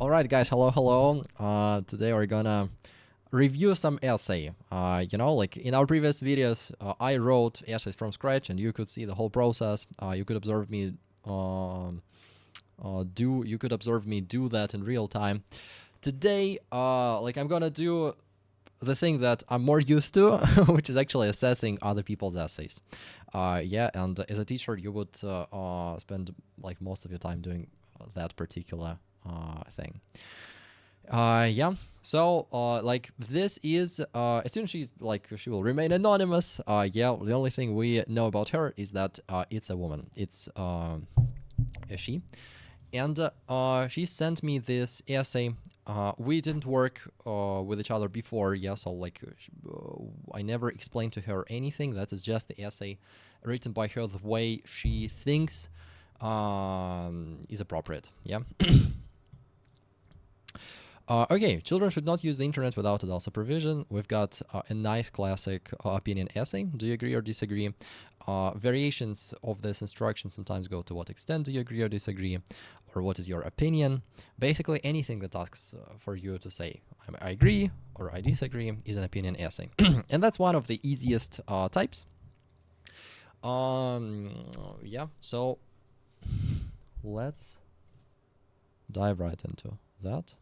All right, guys. Hello. Today we're gonna review some essay. Like in our previous videos, I wrote essays from scratch, and you could see the whole process. You could observe me do that in real time. Today, I'm gonna do the thing that I'm more used to, which is actually assessing other people's essays. And as a teacher, you would spend like most of your time doing that particular thing. This is assume she will remain anonymous. The only thing we know about her is that it's a woman. It's a she, and she sent me this essay. We didn't work with each other before, I never explained to her anything. That is just the essay written by her the way she thinks is appropriate. Okay, children should not use the internet without adult supervision. We've got a nice classic opinion essay. Do you agree or disagree? Variations of this instruction sometimes go to what extent do you agree or disagree, or what is your opinion. Basically, anything that asks for you to say I agree or I disagree is an opinion essay. And that's one of the easiest types. So let's dive right into that.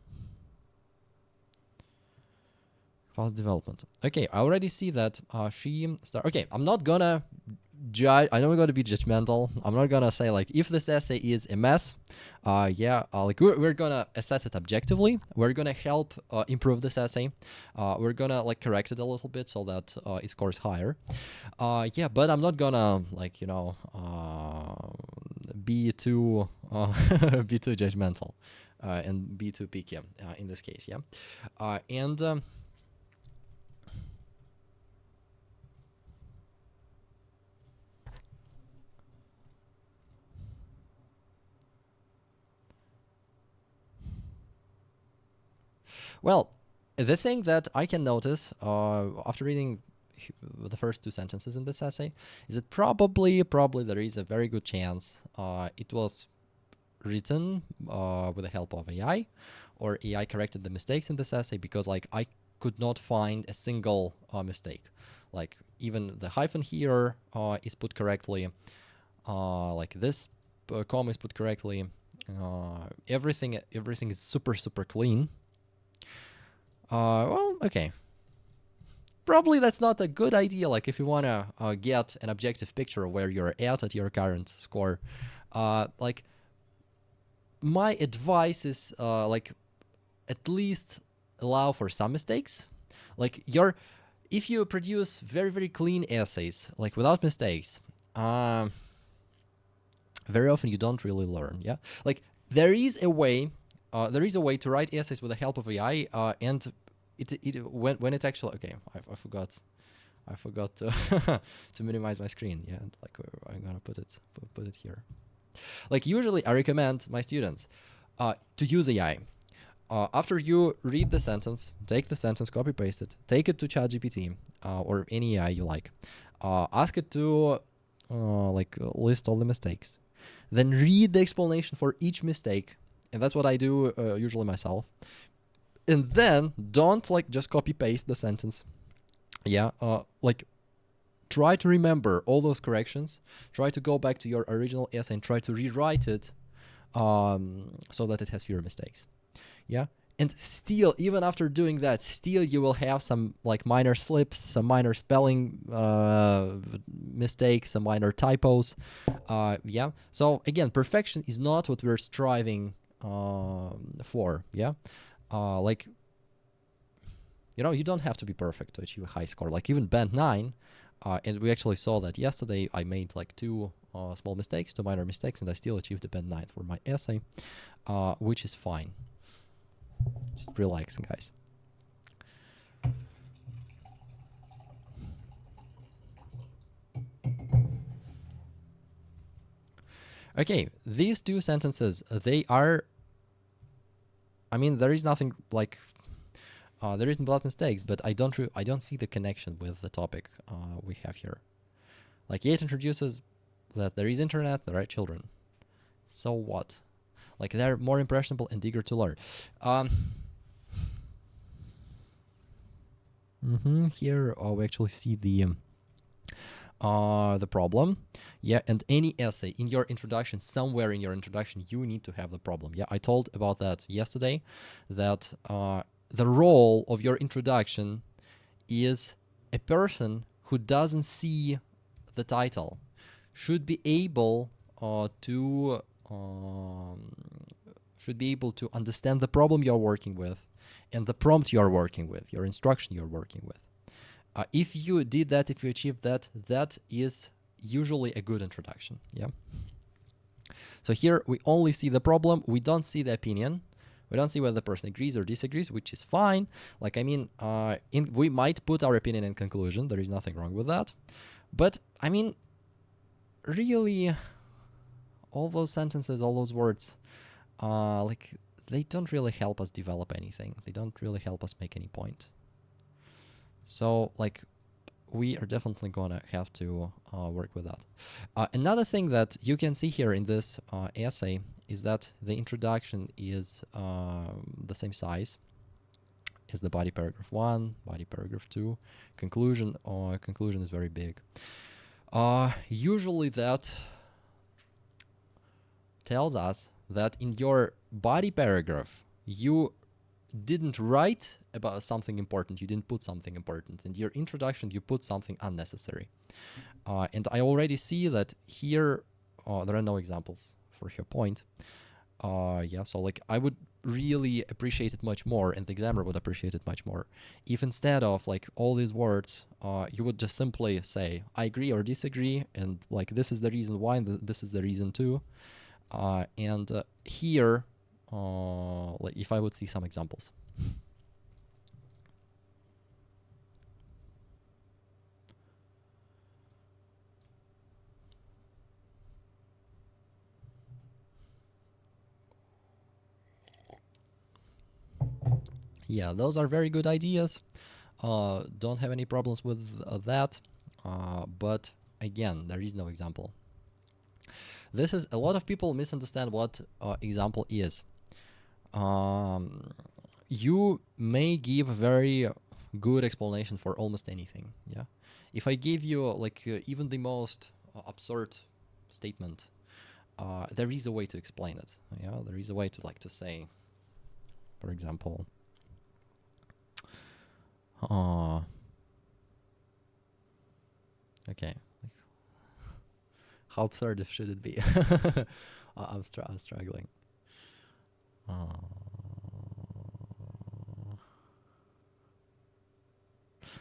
Fast development. Okay, I already see that okay, I'm not gonna judge. I'm not gonna be judgmental. I'm not gonna say like if this essay is a mess. We're gonna assess it objectively. We're gonna help improve this essay. We're gonna correct it a little bit so that it scores higher. But I'm not gonna be too be too judgmental and be too picky in this case. Well, the thing that I can notice after reading the first two sentences in this essay is that probably there is a very good chance it was written with the help of AI, or AI corrected the mistakes in this essay, because I could not find a single mistake. Even the hyphen here is put correctly. This comma is put correctly. Everything is super clean. Okay. Probably that's not a good idea. If you want to get an objective picture of where you're at your current score, my advice is at least allow for some mistakes. If you produce very clean essays, without mistakes, very often you don't really learn. There is a way to write essays with the help of AI, and when it actually I forgot to to minimize my screen. I'm gonna put it here. Usually I recommend my students to use AI. After you read the sentence, take the sentence, copy paste it, take it to ChatGPT or any AI you like. Ask it to list all the mistakes. Then read the explanation for each mistake, and that's what I do usually myself. And then don't just copy paste the sentence. Try to remember all those corrections. Try to go back to your original essay and try to rewrite it so that it has fewer mistakes. And still, even after doing that, still you will have some minor slips, some minor spelling mistakes, some minor typos. So again, perfection is not what we're striving for. You don't have to be perfect to achieve a high score. Even band 9, and we actually saw that yesterday. I made two small mistakes, 2 minor mistakes, and I still achieved a band 9 for my essay, which is fine. Just relaxing, guys. Okay, these two sentences, they are, there is nothing there isn't blood mistakes, but I don't see the connection with the topic we have here. It introduces that there is internet, there are children. So what? Like they're more impressionable and eager to learn. Here we actually see the problem. Yeah, and any essay in your introduction, somewhere in your introduction, you need to have the problem. Yeah, I told about that yesterday, that the role of your introduction is a person who doesn't see the title should be able to understand the problem you're working with and the prompt you're working with, your instruction you're working with. If you did that, if you achieved that, that is usually a good introduction. Yeah. So here we only see the problem. We don't see the opinion. We don't see whether the person agrees or disagrees, which is fine. Like, I mean, we might put our opinion in conclusion. There is nothing wrong with that. But, I mean, really, all those sentences, all those words, like, they don't really help us develop anything. They don't really help us make any point. So, like, we are definitely gonna have to work with that. Another thing that you can see here in this essay is that the introduction is the same size as the body paragraph 1, body paragraph 2. Conclusion is very big. Usually that tells us that in your body paragraph you didn't write about something important, you didn't put something important. In your introduction, you put something unnecessary. And I already see that here, there are no examples for your point. Yeah, so like I would really appreciate it much more, and the examiner would appreciate it much more, if instead of like all these words, you would just simply say, I agree or disagree, and like this is the reason why, and this is the reason too. And here, like if I would see some examples. Yeah, those are very good ideas. Don't have any problems with that. But again, there is no example. This is, a lot of people misunderstand what example is. You may give a very good explanation for almost anything. Yeah, if I give you like even the most absurd statement, there is a way to explain it. Yeah, there is a way to like to say, for example, okay, like, how absurd should it be? I'm struggling.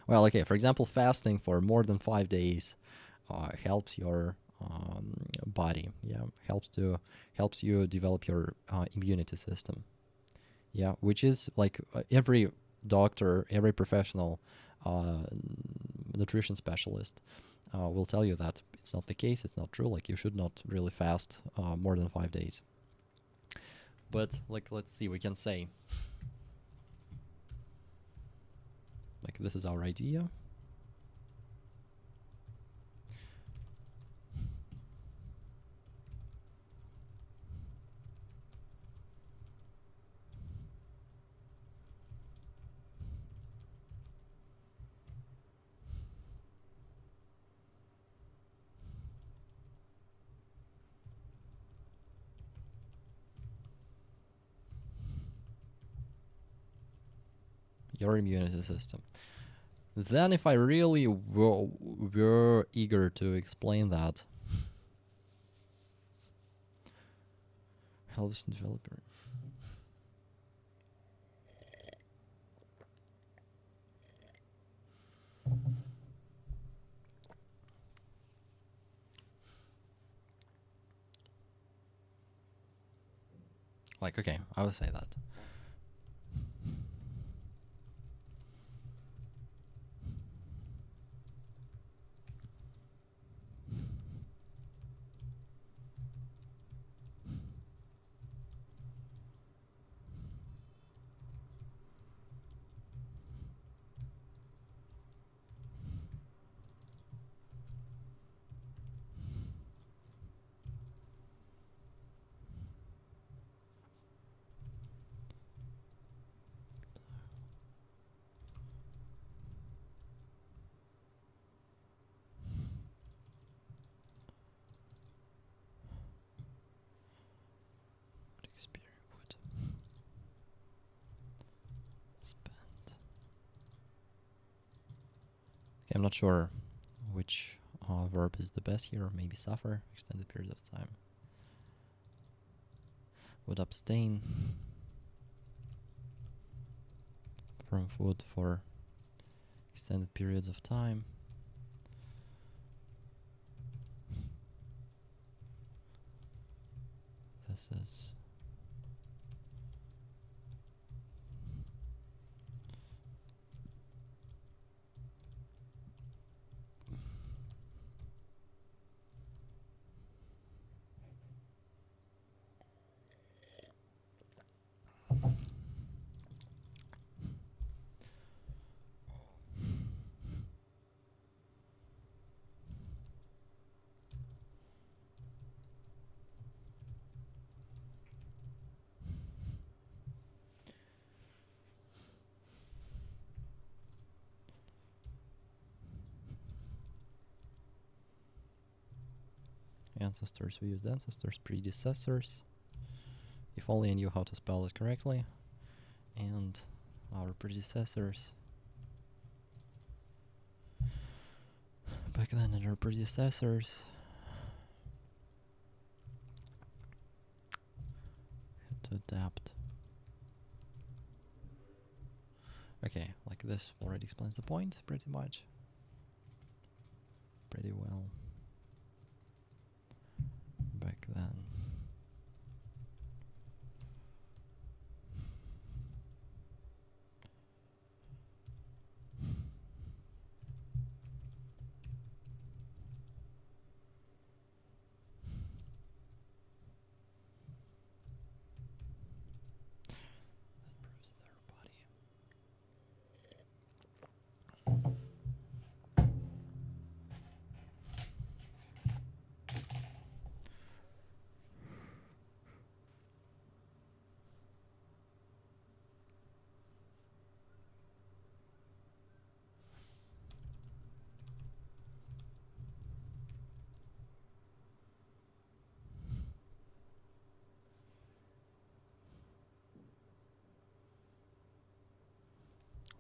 Well, okay, for example, fasting for more than 5 days helps your body. Yeah, helps you develop your immunity system. Yeah, which is like every doctor, every professional nutrition specialist will tell you that it's not the case. It's not true. Like you should not really fast more than 5 days. But like, let's see, we can say, like, this is our idea. Your immunity system. Then if I really were eager to explain that, helps developer. Like, okay, I would say that. I'm not sure which verb is the best here. Maybe suffer, extended period of time. Would abstain from food for extended periods of time. This is ancestors. We used ancestors, predecessors. If only I knew how to spell it correctly. And our predecessors. Back then, and our predecessors had to adapt. Okay, like this already explains the point pretty much. Pretty well. Back then.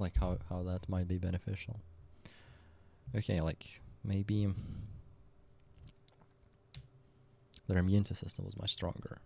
Like how that might be beneficial. Okay, like maybe their immune system was much stronger.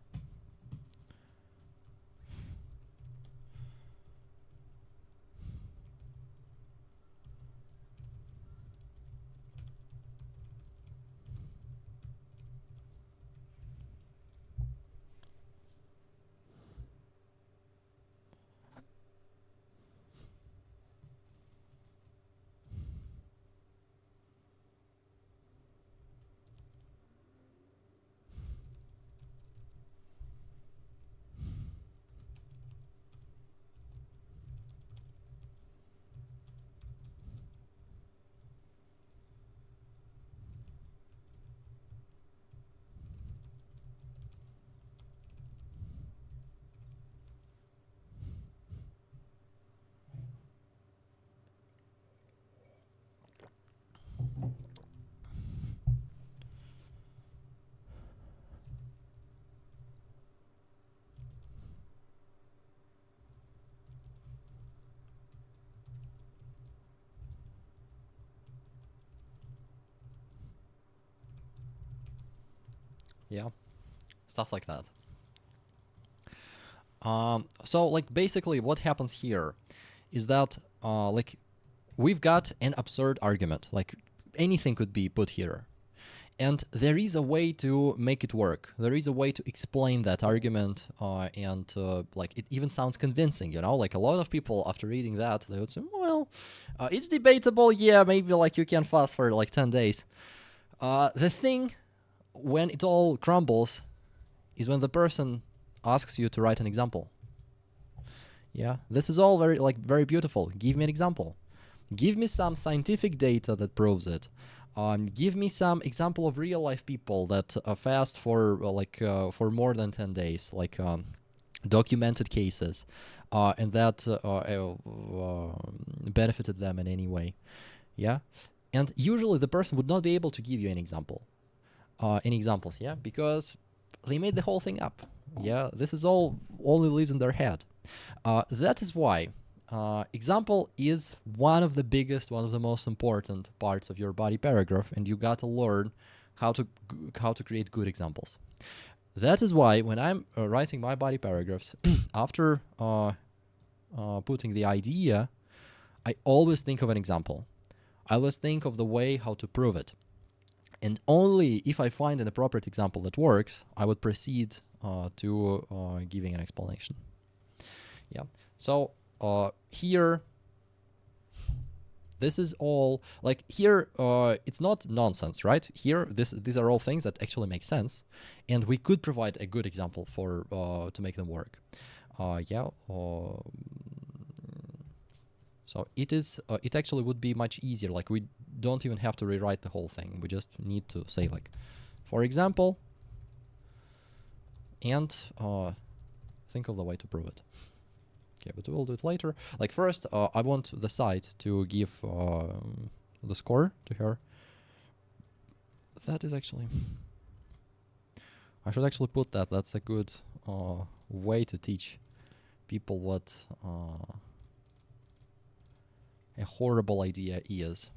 Yeah, stuff like that. So like basically what happens here is that like we've got an absurd argument, like anything could be put here. And there is a way to make it work. There is a way to explain that argument, and like it even sounds convincing, you know? Like a lot of people after reading that, they would say, well, it's debatable, yeah, maybe like you can fast for like 10 days. The thing when it all crumbles is when the person asks you to write an example. Yeah, this is all very beautiful. Give me an example. Give me some scientific data that proves it. Give me some example of real life people that fast for for more than 10 days, like documented cases, and that benefited them in any way. Yeah, and usually the person would not be able to give you an example, any examples. Yeah, because they made the whole thing up. Yeah, this is all only lives in their head. That is why example is one of the biggest, one of the most important parts of your body paragraph, and you got to learn how to create good examples. That is why when I'm writing my body paragraphs, after putting the idea, I always think of an example. I always think of the way how to prove it. And only if I find an appropriate example that works, I would proceed to giving an explanation. Yeah. So here, this is all like here. It's not nonsense, right? Here, these are all things that actually make sense, and we could provide a good example for to make them work. Yeah. So it is. It actually would be much easier. Like we don't even have to rewrite the whole thing. We just need to say like, for example, and think of the way to prove it. Okay, but we'll do it later. Like first, I want the site to give the score to her. That is actually... I should actually put that. That's a good way to teach people what a horrible idea is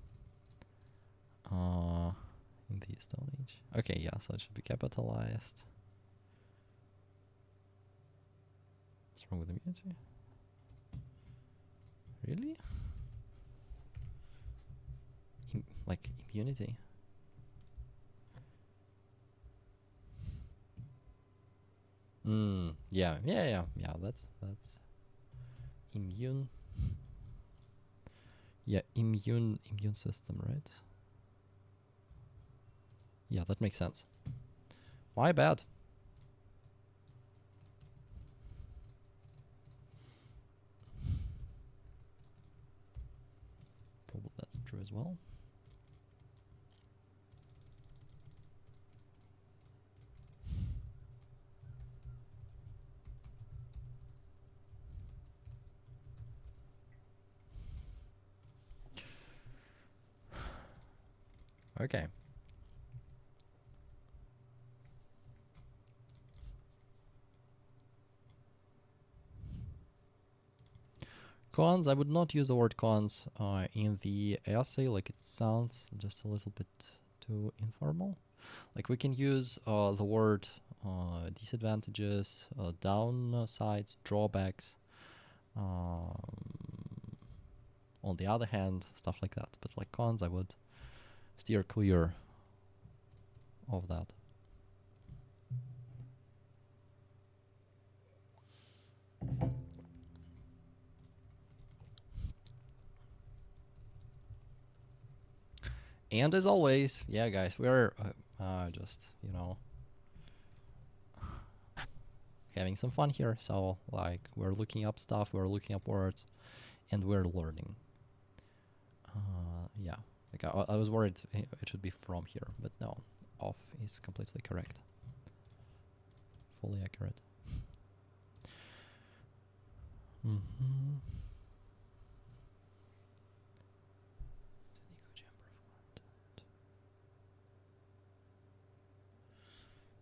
in the Stone Age. Okay, yeah, so it should be capitalized. What's wrong with the immunity? Really? Like immunity? Yeah. That's immune. Yeah, immune system, right? Yeah, that makes sense. My bad. Probably that's true as well. Okay. Cons, I would not use the word cons in the essay, like it sounds just a little bit too informal. Like we can use the word disadvantages, downsides, drawbacks, on the other hand, stuff like that. But like cons, I would steer clear of that. And as always, yeah, guys, we're just, you know, having some fun here. So, like, we're looking up stuff, we're looking up words, and we're learning. Yeah, like I was worried it should be from here, but no, off is completely correct. Fully accurate.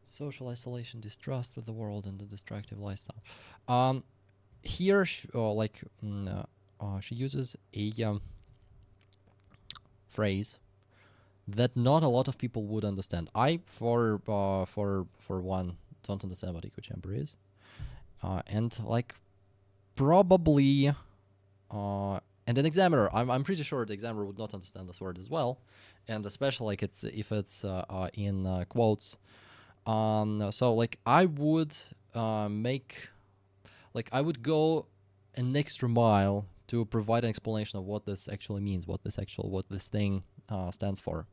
Social isolation, distrust with the world, and the destructive lifestyle. Here, she uses a phrase that not a lot of people would understand. I, for one, don't understand what echo chamber is, and like probably, and an examiner, I'm pretty sure the examiner would not understand this word as well, and especially like if it's in quotes. So like I would I would go an extra mile to provide an explanation of what this actually means, what this thing stands for.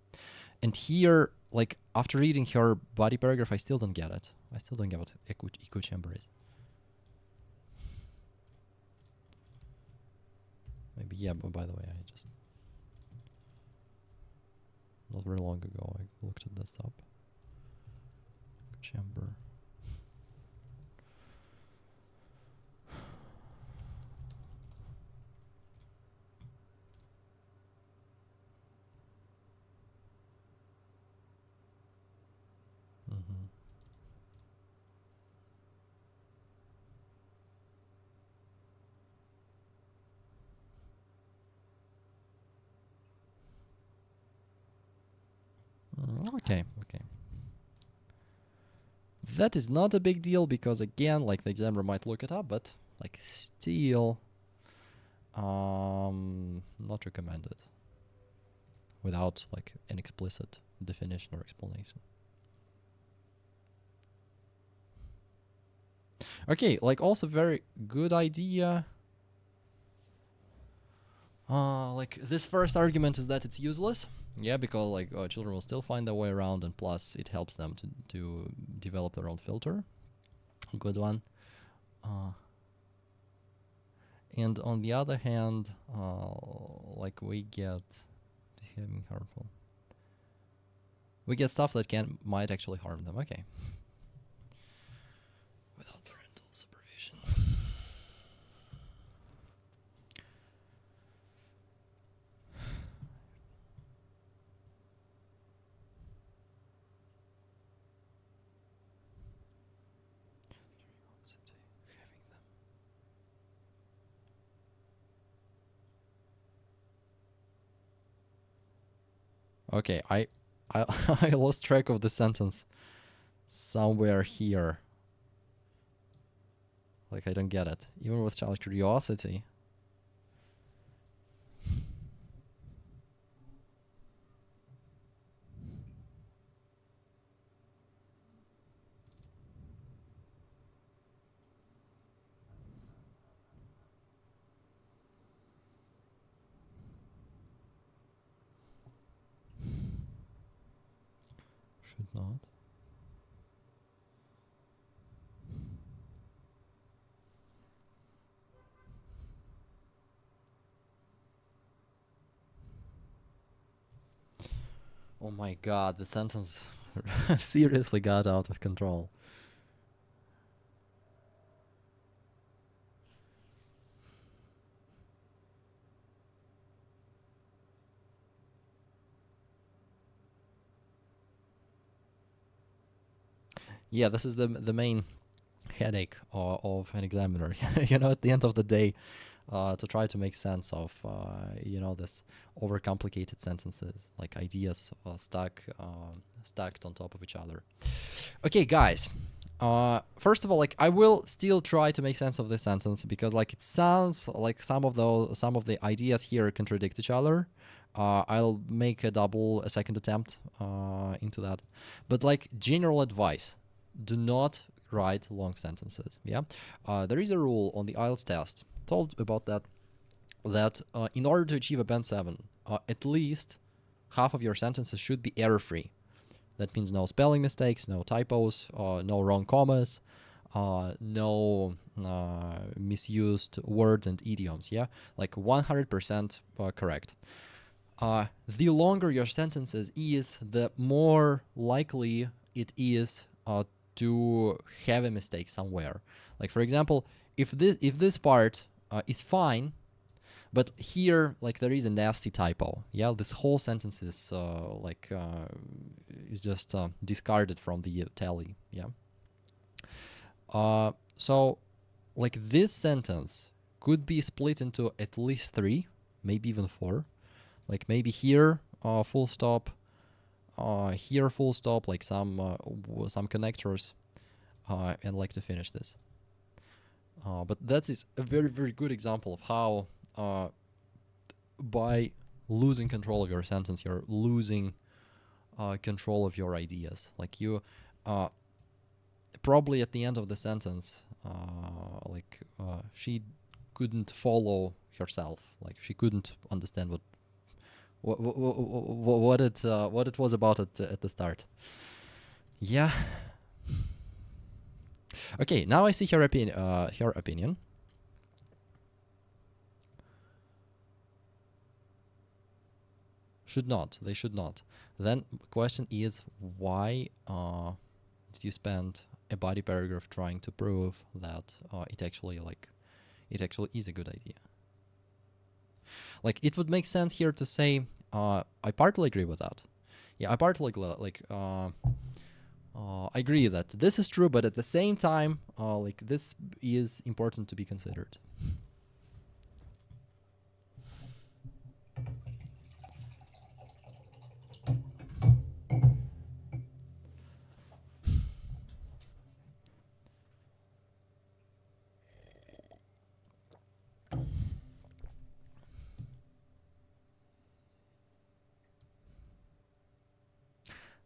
And here, like after reading her body paragraph, I still don't get it. I still don't get what echo chamber is. Maybe, yeah, but by the way, I just not very long ago I looked at this up. Chamber. Okay. That is not a big deal because again, like the examiner might look it up, but like still, not recommended without like an explicit definition or explanation. Okay, like also very good idea. Like this first argument is that it's useless. Yeah, because like children will still find their way around, and plus it helps them to develop their own filter. Good one. And on the other hand, like we get having harmful. We get stuff that might actually harm them. Okay. Without parental supervision. Okay, I I lost track of the sentence somewhere here. Like I don't get it. Even with child curiosity. Should not. Oh my god, the sentence seriously got out of control. Yeah, this is the main headache of an examiner. You know, at the end of the day, to try to make sense of you know, this overcomplicated sentences, like ideas stacked on top of each other. Okay, guys. First of all, like I will still try to make sense of this sentence because like it sounds like some of the ideas here contradict each other. I'll make a second attempt into that. But like general advice, do not write long sentences. Yeah, there is a rule on the IELTS test told about that in order to achieve a band 7, at least half of your sentences should be error-free. That means no spelling mistakes, no typos, no wrong commas, no misused words and idioms. Yeah, like 100% correct. The longer your sentences is, the more likely it is to have a mistake somewhere. Like for example, if this part is fine, but here like there is a nasty typo. Yeah, this whole sentence is is just discarded from the tally. Yeah. So like this sentence could be split into at least 3, maybe even 4. Like maybe here full stop, here full stop, like some connectors, and like to finish this. But that is a very, very good example of how by losing control of your sentence, you're losing control of your ideas. Like you probably at the end of the sentence, she couldn't follow herself. Like she couldn't understand what it was about at the start. Yeah. Okay, now I see her opinion. Should not. They should not. Then the question is, why did you spend a body paragraph trying to prove that it actually is a good idea? Like it would make sense here to say, I partly agree with that. Yeah, I partly I agree that this is true, but at the same time, like this is important to be considered.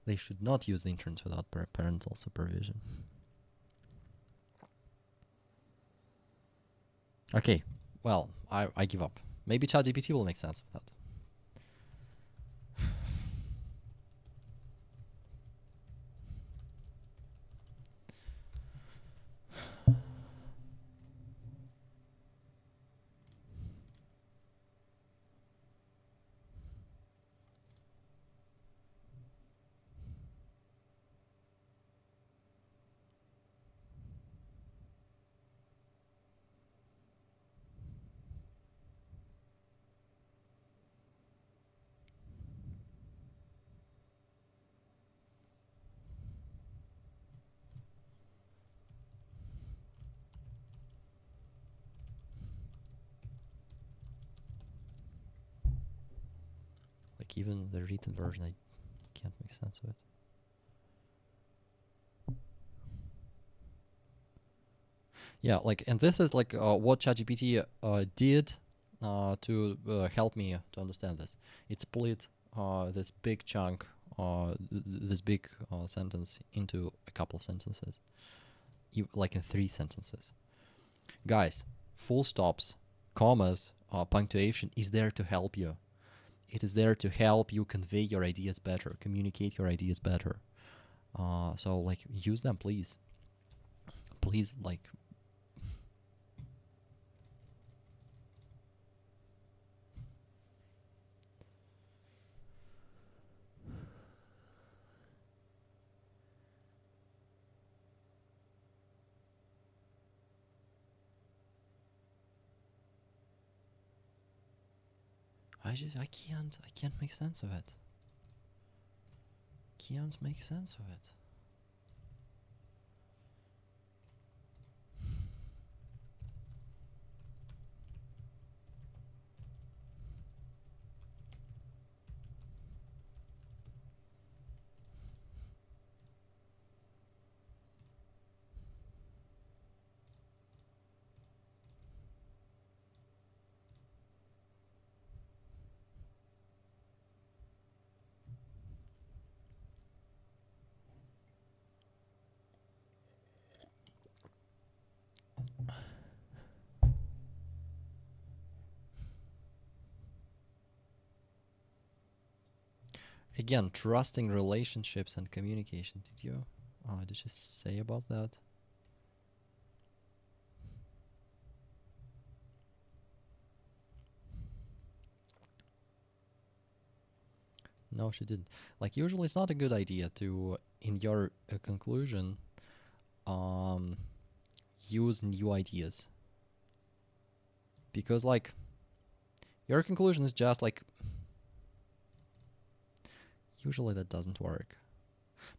They should not use the internet without parental supervision. Okay, well, I give up. Maybe ChatGPT will make sense of that. Like even the written version, I can't make sense of it. Yeah, like, and this is like what ChatGPT did to help me to understand this. It split this big chunk, this big sentence into a couple of sentences, like in 3 sentences. Guys, full stops, commas, punctuation is there to help you. It is there to help you convey your ideas better, communicate your ideas better. So like use them, please. Please, like. I can't make sense of it. Can't make sense of it. Again, trusting relationships and communication. Did you say about that? No, she didn't. Like usually it's not a good idea to, in your conclusion, use new ideas. Because like, your conclusion is just like, usually that doesn't work.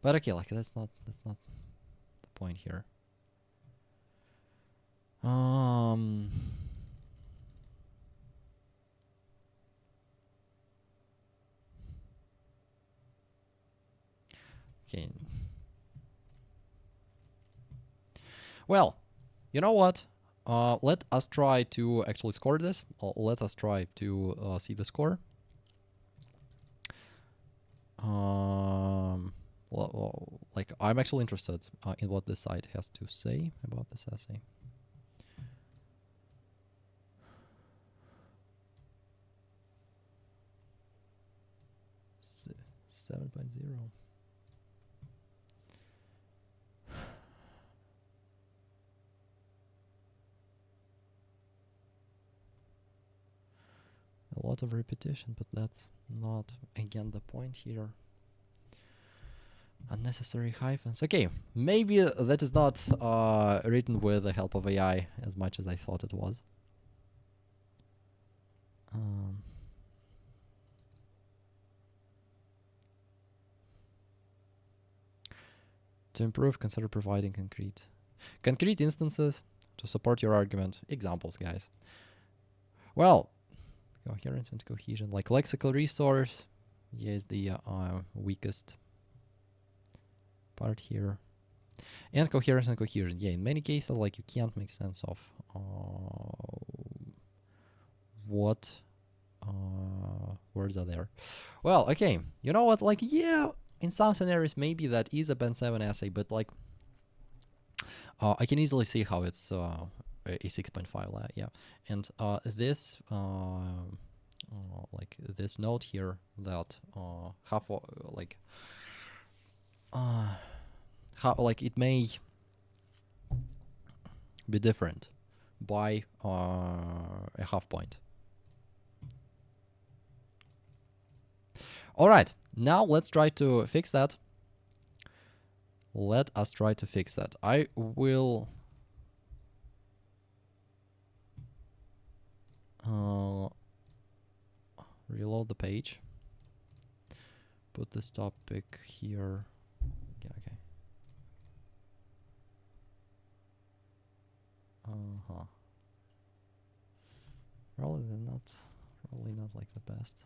But okay, like that's not the point here. Okay. Well, you know what? Let us try to actually score this. Let us try to see the score. Like I'm actually interested in what this site has to say about this essay. 7.0. A lot of repetition, but that's not, again, the point here. Unnecessary hyphens. Okay, maybe that is not written with the help of AI as much as I thought it was. To improve, consider providing concrete instances to support your argument. Examples, guys. Well, coherence and cohesion, like lexical resource, is the weakest part here. And coherence and cohesion, yeah, in many cases, like you can't make sense of what words are there. Well, okay, you know what, like, yeah, in some scenarios, maybe that is a Band 7 essay, but like I can easily see how it's a 6.5, yeah. And this like this note here that like how like it may be different by a half point. All right, now let's try to fix that. Let us try to fix that. I will reload the page. Put this topic here. Yeah, okay. Probably not like the best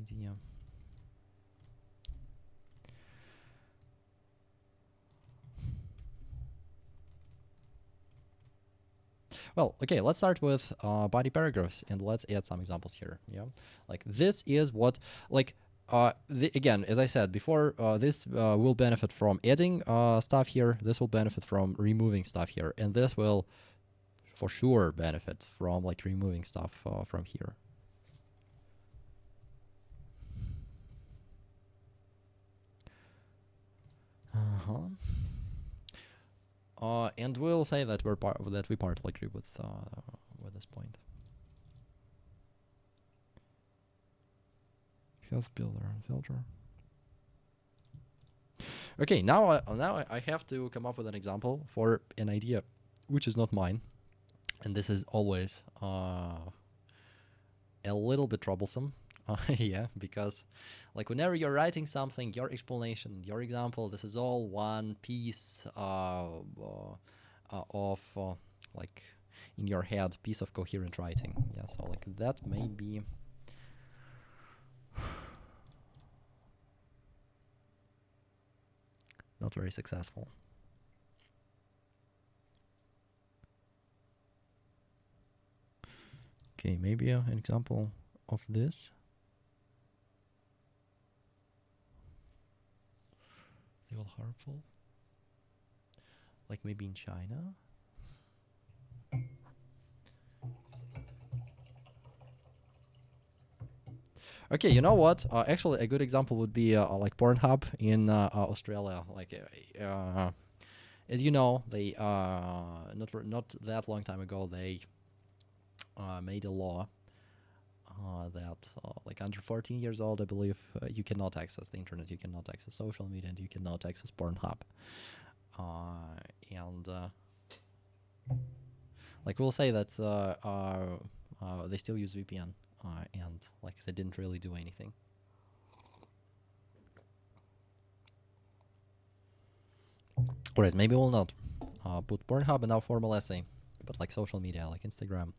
idea. Well, okay, let's start with body paragraphs and let's add some examples here. Yeah, like this is what, like, again, as I said before, this will benefit from adding stuff here. This will benefit from removing stuff here. And this will for sure benefit from like removing stuff from here. And we'll say that we partly agree with this point. House builder and filter. Okay, now I have to come up with an example for an idea which is not mine, and this is always a little bit troublesome. Yeah, because like whenever you're writing something, your explanation, your example, this is all one piece of like in your head, piece of coherent writing. Yeah, so like that may be not very successful. Okay, maybe an example of this. They will harmful. Like maybe in China. Okay, you know what? Actually, a good example would be like Pornhub in Australia. Like, as you know, they not that long time ago they made a law that like under 14 years old, I believe, you cannot access the internet, you cannot access social media, and you cannot access Pornhub. And like we'll say that they still use VPN, and like they didn't really do anything. Alright, maybe we'll not put Pornhub in our formal essay, but like social media, like Instagram.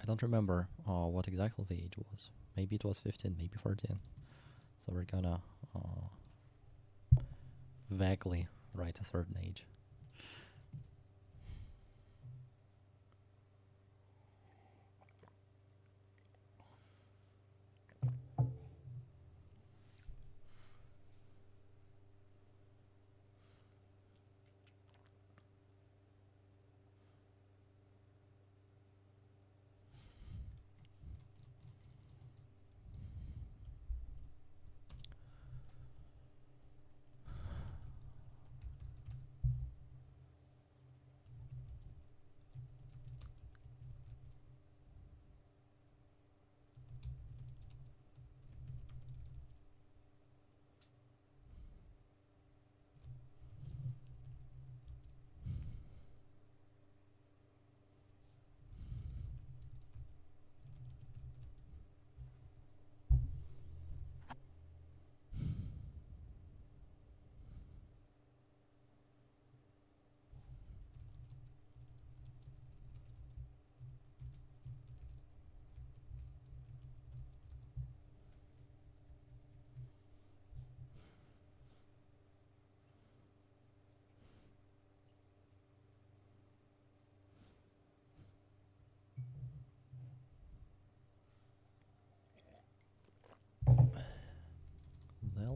I don't remember what exactly the age was. Maybe it was 15, maybe 14. So we're gonna vaguely write a certain age.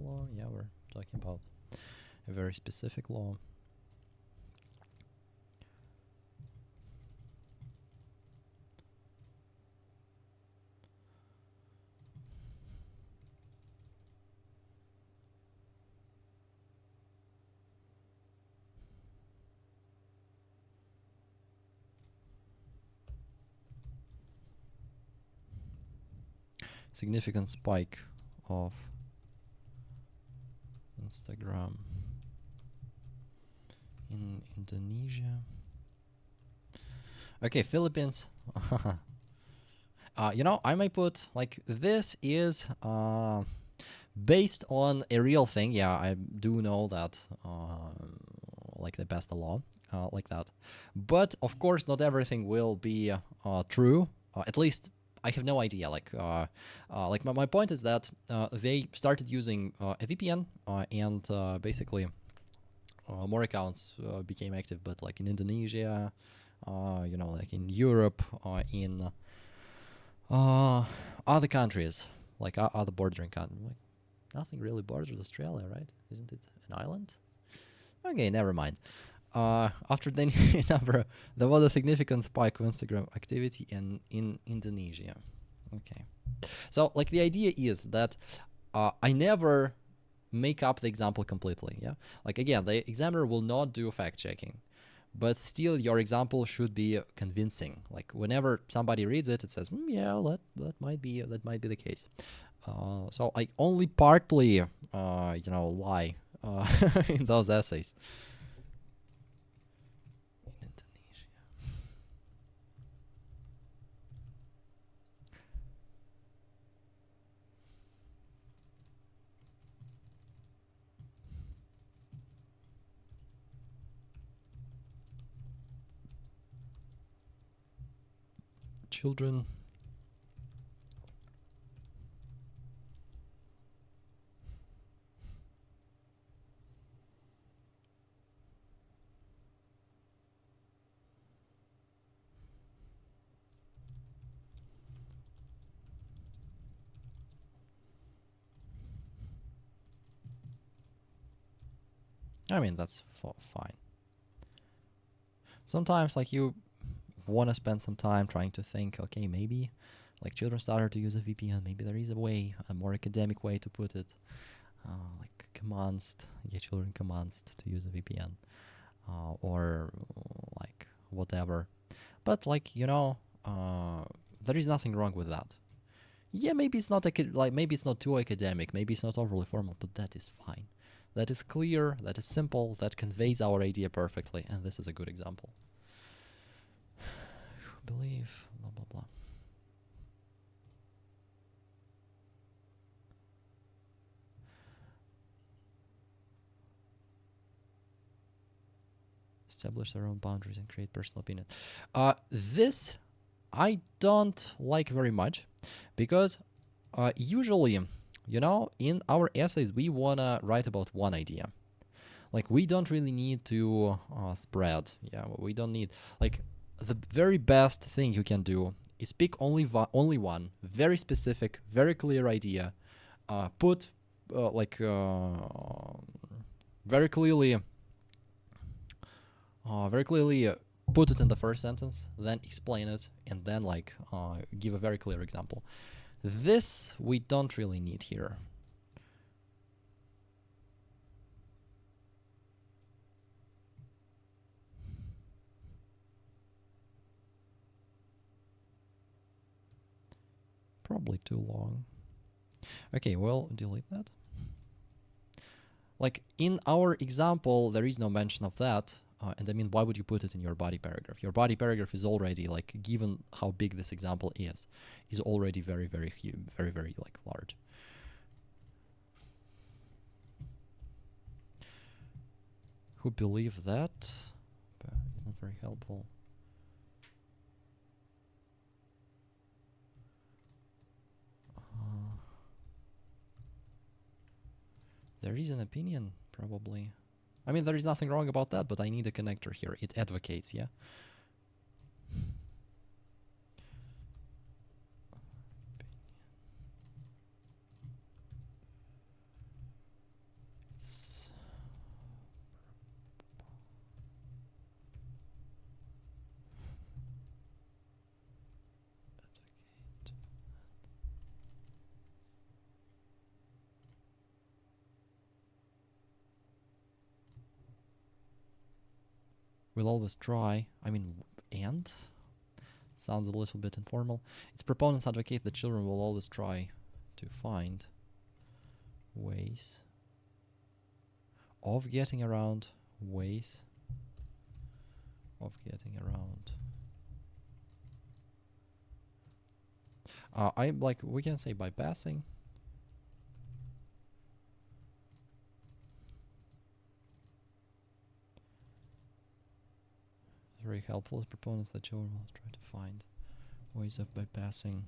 general law? Yeah, we're talking about a very specific law. Significant spike of Instagram in Indonesia. Okay, Philippines. You know, I might put like this is based on a real thing. Yeah, I do know that like the best law like that. But of course, not everything will be true. At least I have no idea. Like my point is that they started using a VPN and basically more accounts became active. But like in Indonesia, you know, like in Europe, in other countries, like other bordering countries, like nothing really borders Australia, right? Isn't it an island? Okay, never mind. After the number, there was a significant spike of Instagram activity in Indonesia. Okay, so like the idea is that I never make up the example completely. Yeah, like again, the examiner will not do fact checking, but still your example should be convincing. Like whenever somebody reads it, it says, yeah, that might be the case. So I only partly, you know, lie in those essays. In Indonesia. Children. I mean, that's fine. Sometimes, like, you want to spend some time trying to think, okay, maybe, like, children started to use a VPN. Maybe there is a way, a more academic way to put it. Like, commands, get children commands to use a VPN. Or, like, whatever. But, like, you know, there is nothing wrong with that. Yeah, maybe it's not maybe it's not too academic, maybe it's not overly formal, but that is fine. That is clear, that is simple, that conveys our idea perfectly, and this is a good example. Believe, blah blah blah. Establish their own boundaries and create personal opinion. This I don't like very much because usually, you know, in our essays we wanna write about one idea. Like we don't really need to spread. Yeah, we don't need like the very best thing you can do is pick only one very specific, very clear idea. Put very clearly put it in the first sentence, then explain it, and then like give a very clear example. This we don't really need here. Probably too long. Okay, well, delete that. Like in our example, there is no mention of that. And I mean, why would you put it in your body paragraph? Your body paragraph is already like, given how big this example is already very, very huge, very, very like large. Who believe that? But it's not very helpful. There is an opinion, probably. I mean, there is nothing wrong about that, but I need a connector here. It advocates, yeah? will always try. I mean, and sounds a little bit informal. Its proponents advocate that children will always try to find ways of getting around ways of getting around. I like, we can say bypassing. Very helpful as proponents that children will try to find ways of bypassing.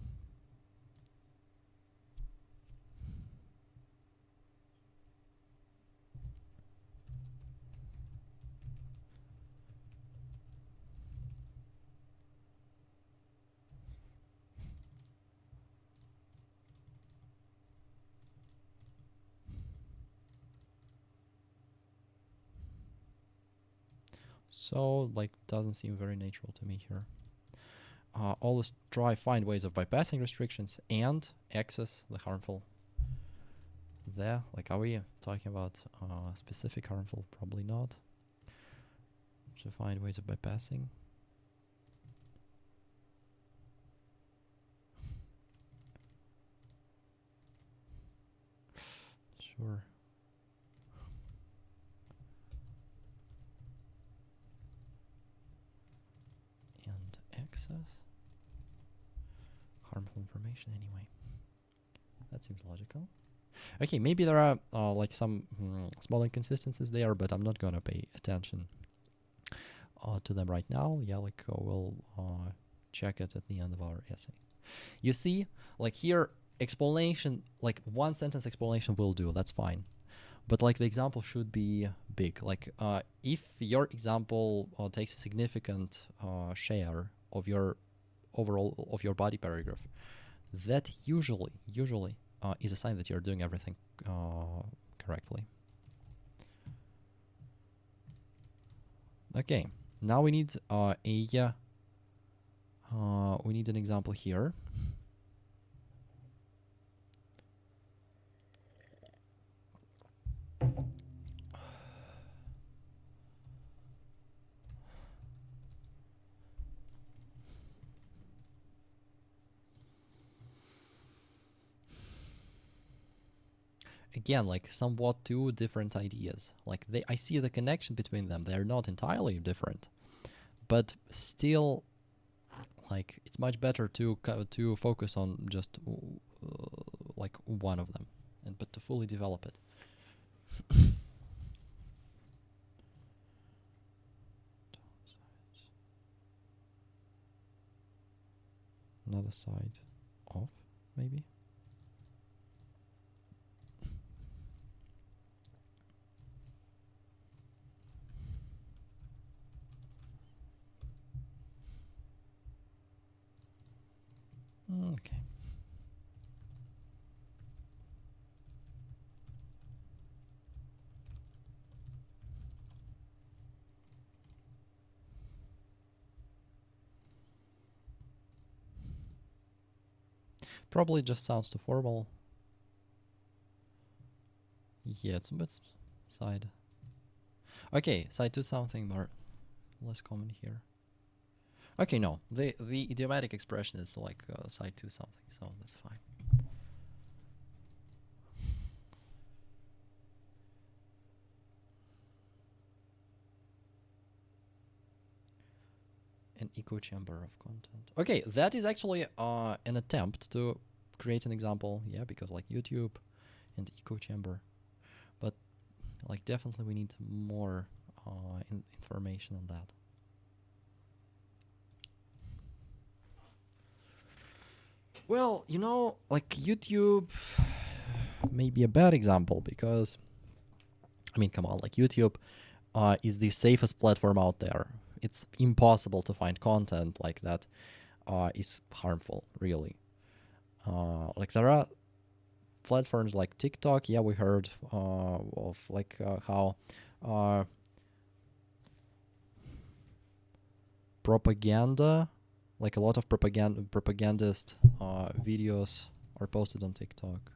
So, like, doesn't seem very natural to me here. Always try find ways of bypassing restrictions and access the harmful. There, like, are we talking about specific harmful? Probably not. To find ways of bypassing. Sure. And access harmful information anyway. That seems logical. Okay, maybe there are like some small inconsistencies there, but I'm not gonna pay attention to them right now. Yeah, like we'll check it at the end of our essay. You see, like here, explanation, like one sentence explanation will do, that's fine. But like the example should be big. Like if your example takes a significant share of your overall of your body paragraph, that usually is a sign that you're doing everything correctly. Okay, now we need we need an example here. Again, like somewhat two different ideas. Like I see the connection between them. They're not entirely different, but still, like it's much better to focus on just like one of them, but to fully develop it. Another side off, maybe. Okay. Probably just sounds too formal. Yeah, it's a bit side. Okay, side to something more less common here. Okay, no, the idiomatic expression is like side to something, so that's fine. An echo chamber of content. Okay, that is actually an attempt to create an example. Yeah, because like YouTube and echo chamber, but like definitely we need more information on that. Well, you know, like YouTube may be a bad example because, I mean, come on, like YouTube is the safest platform out there. It's impossible to find content like that is harmful, really. Like there are platforms like TikTok. Yeah, we heard of like how propaganda, like a lot of propagandist videos are posted on TikTok.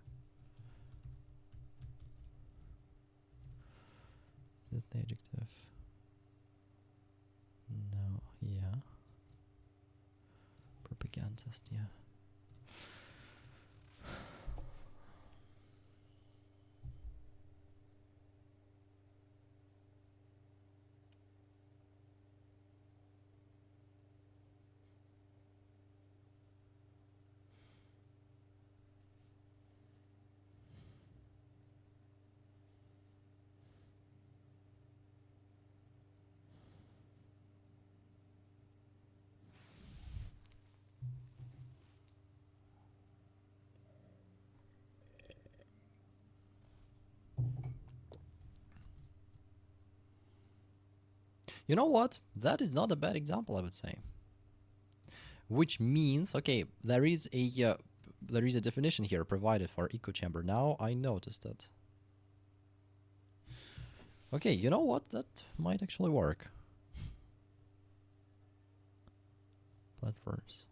Is that the adjective? contest, yeah. You know what? That is not a bad example, I would say. Which means, okay, there is a definition here provided for echo chamber. Now I noticed that. Okay, you know what? That might actually work. Platforms.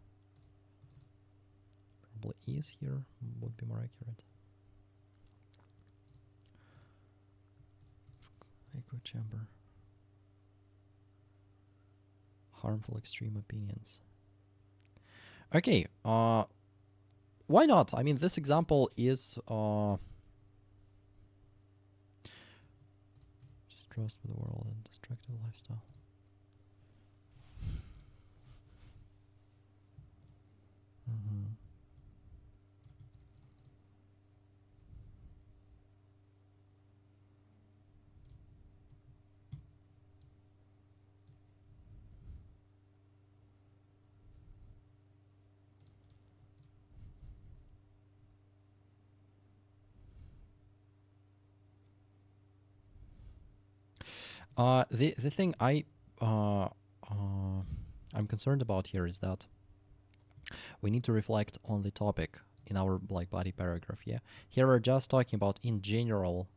Probably is here would be more accurate. Echo chamber. Harmful extreme opinions. Okay, why not? I mean, this example is distrust for the world and destructive lifestyle. The thing I'm concerned about here is that we need to reflect on the topic in our like body paragraph. Yeah, here we're just talking about in general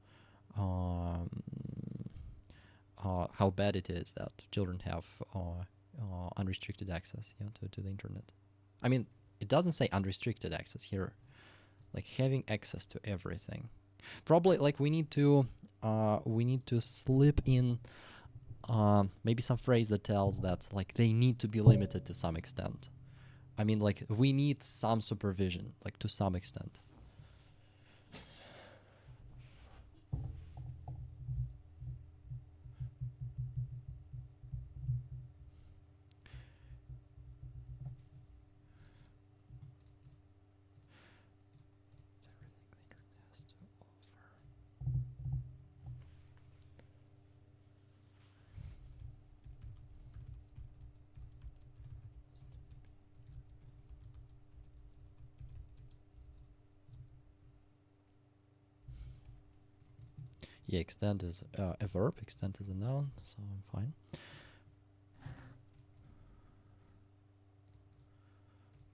how bad it is that children have unrestricted access, yeah, to the internet. I mean, it doesn't say unrestricted access here, like having access to everything. Probably like we need to slip in maybe some phrase that tells that like they need to be limited to some extent. I mean, like we need some supervision, like to some extent. Yeah, extend is a verb, extend is a noun, so I'm fine.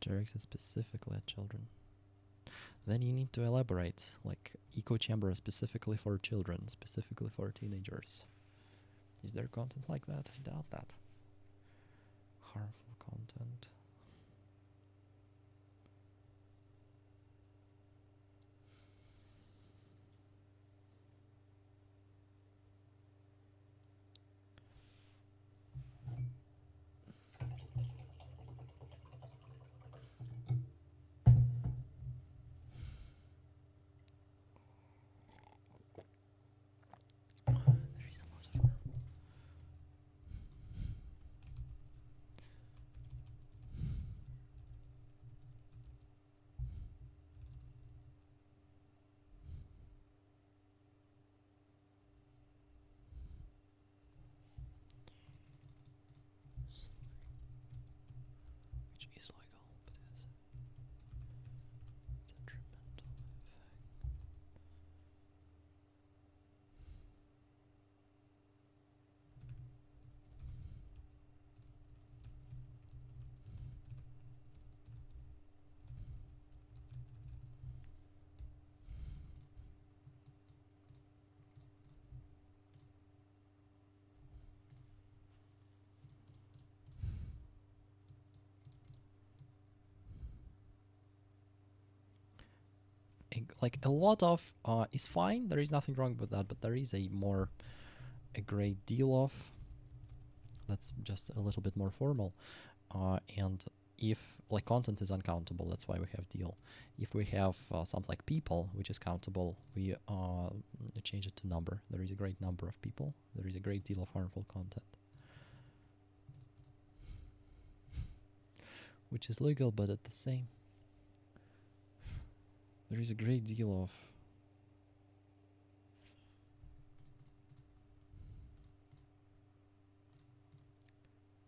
Directed specifically at children. Then you need to elaborate, like echo chamber specifically for children, specifically for teenagers. Is there content like that? I doubt that. Harmful content. There is a lot of which is legal, but is detrimental effect. Like a lot of is fine. There is nothing wrong with that, but there is a great deal of that's just a little bit more formal, and if like content is uncountable, that's why we have deal. If we have something like people, which is countable, we change it to number. There is a great number of people. There is a great deal of harmful content, which is legal, but at the same, there is a great deal of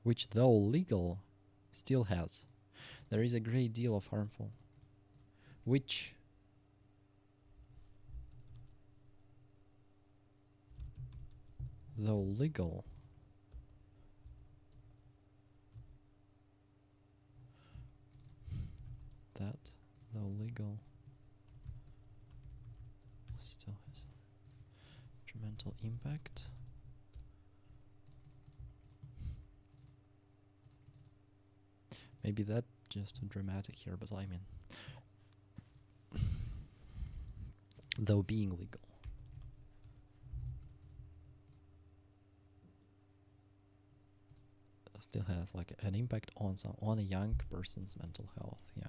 which, though legal, still has. There is a great deal of harmful, which though legal still has detrimental impact. Maybe that just too dramatic here, but I mean, though being legal. Still have like an impact on a young person's mental health. Yeah.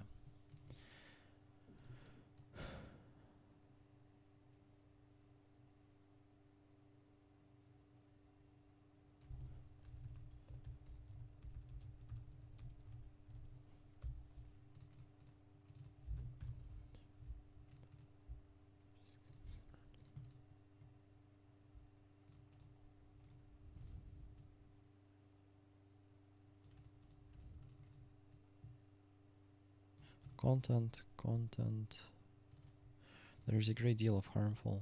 Content. There is a great deal of harmful.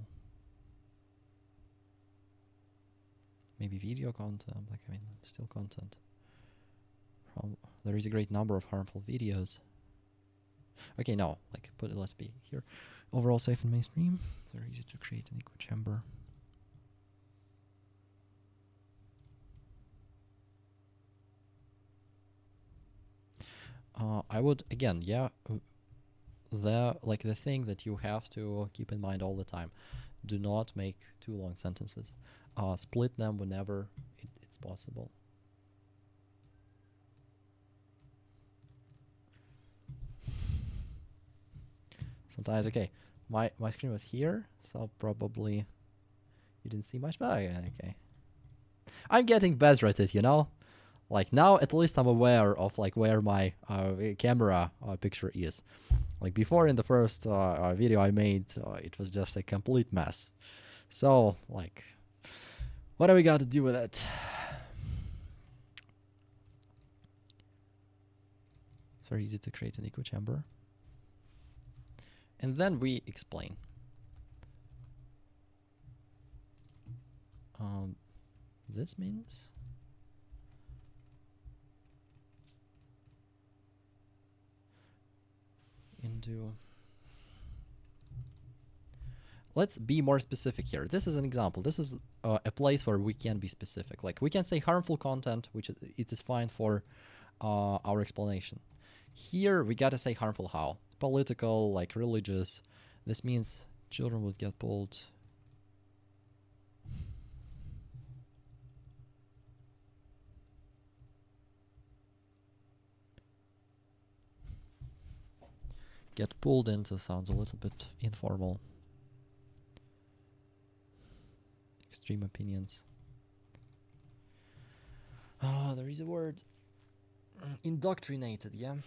Maybe video content, like I mean, still content. There is a great number of harmful videos. Okay, no, like let's be here. Overall safe and mainstream. It's very easy to create an echo chamber. I would again, yeah. The thing that you have to keep in mind all the time: do not make too long sentences. Split them whenever it's possible. Sometimes, okay, my screen was here, so probably you didn't see much, but okay. I'm getting better at it, you know? Like now at least I'm aware of like where my camera picture is. Like before in the first video I made, it was just a complete mess. So like, what do we got to do with it? It's very easy to create an echo chamber. And then we explain. This means into. Let's be more specific here. This is an example. This is a place where we can be specific. Like we can say harmful content, which it is fine for our explanation. Here we gotta say harmful how? Political, like religious. This means children would get pulled. Get pulled into sounds a little bit informal. Extreme opinions. Oh, there is a word. Indoctrinated, yeah.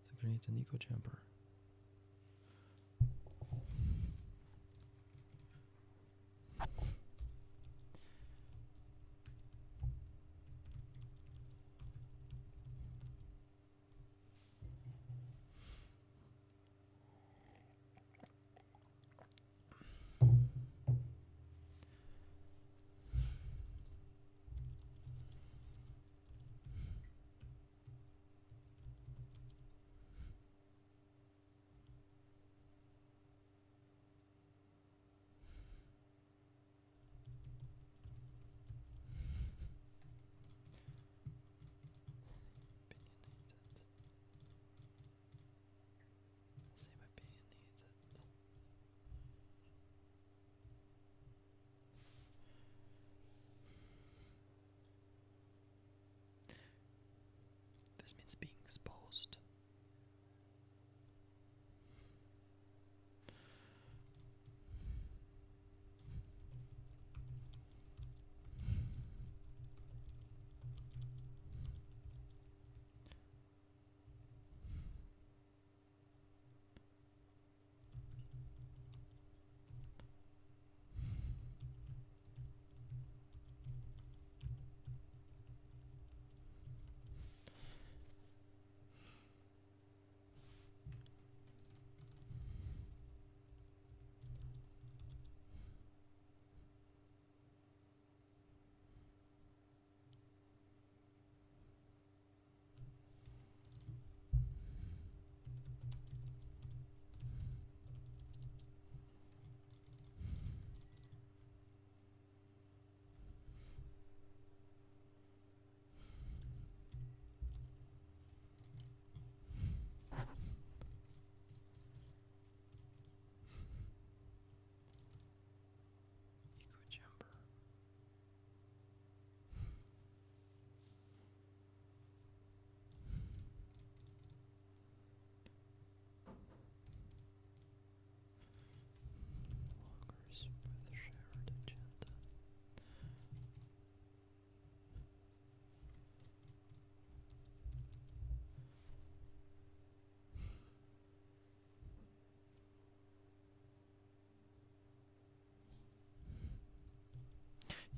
To create an echo chamber. This means being exposed.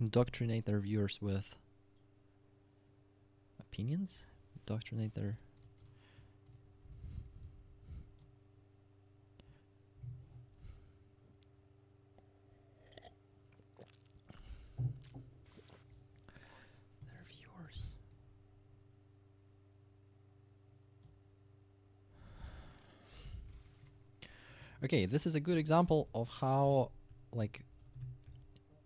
Indoctrinate their viewers with opinions? Indoctrinate their... their viewers. Okay, this is a good example of how, like,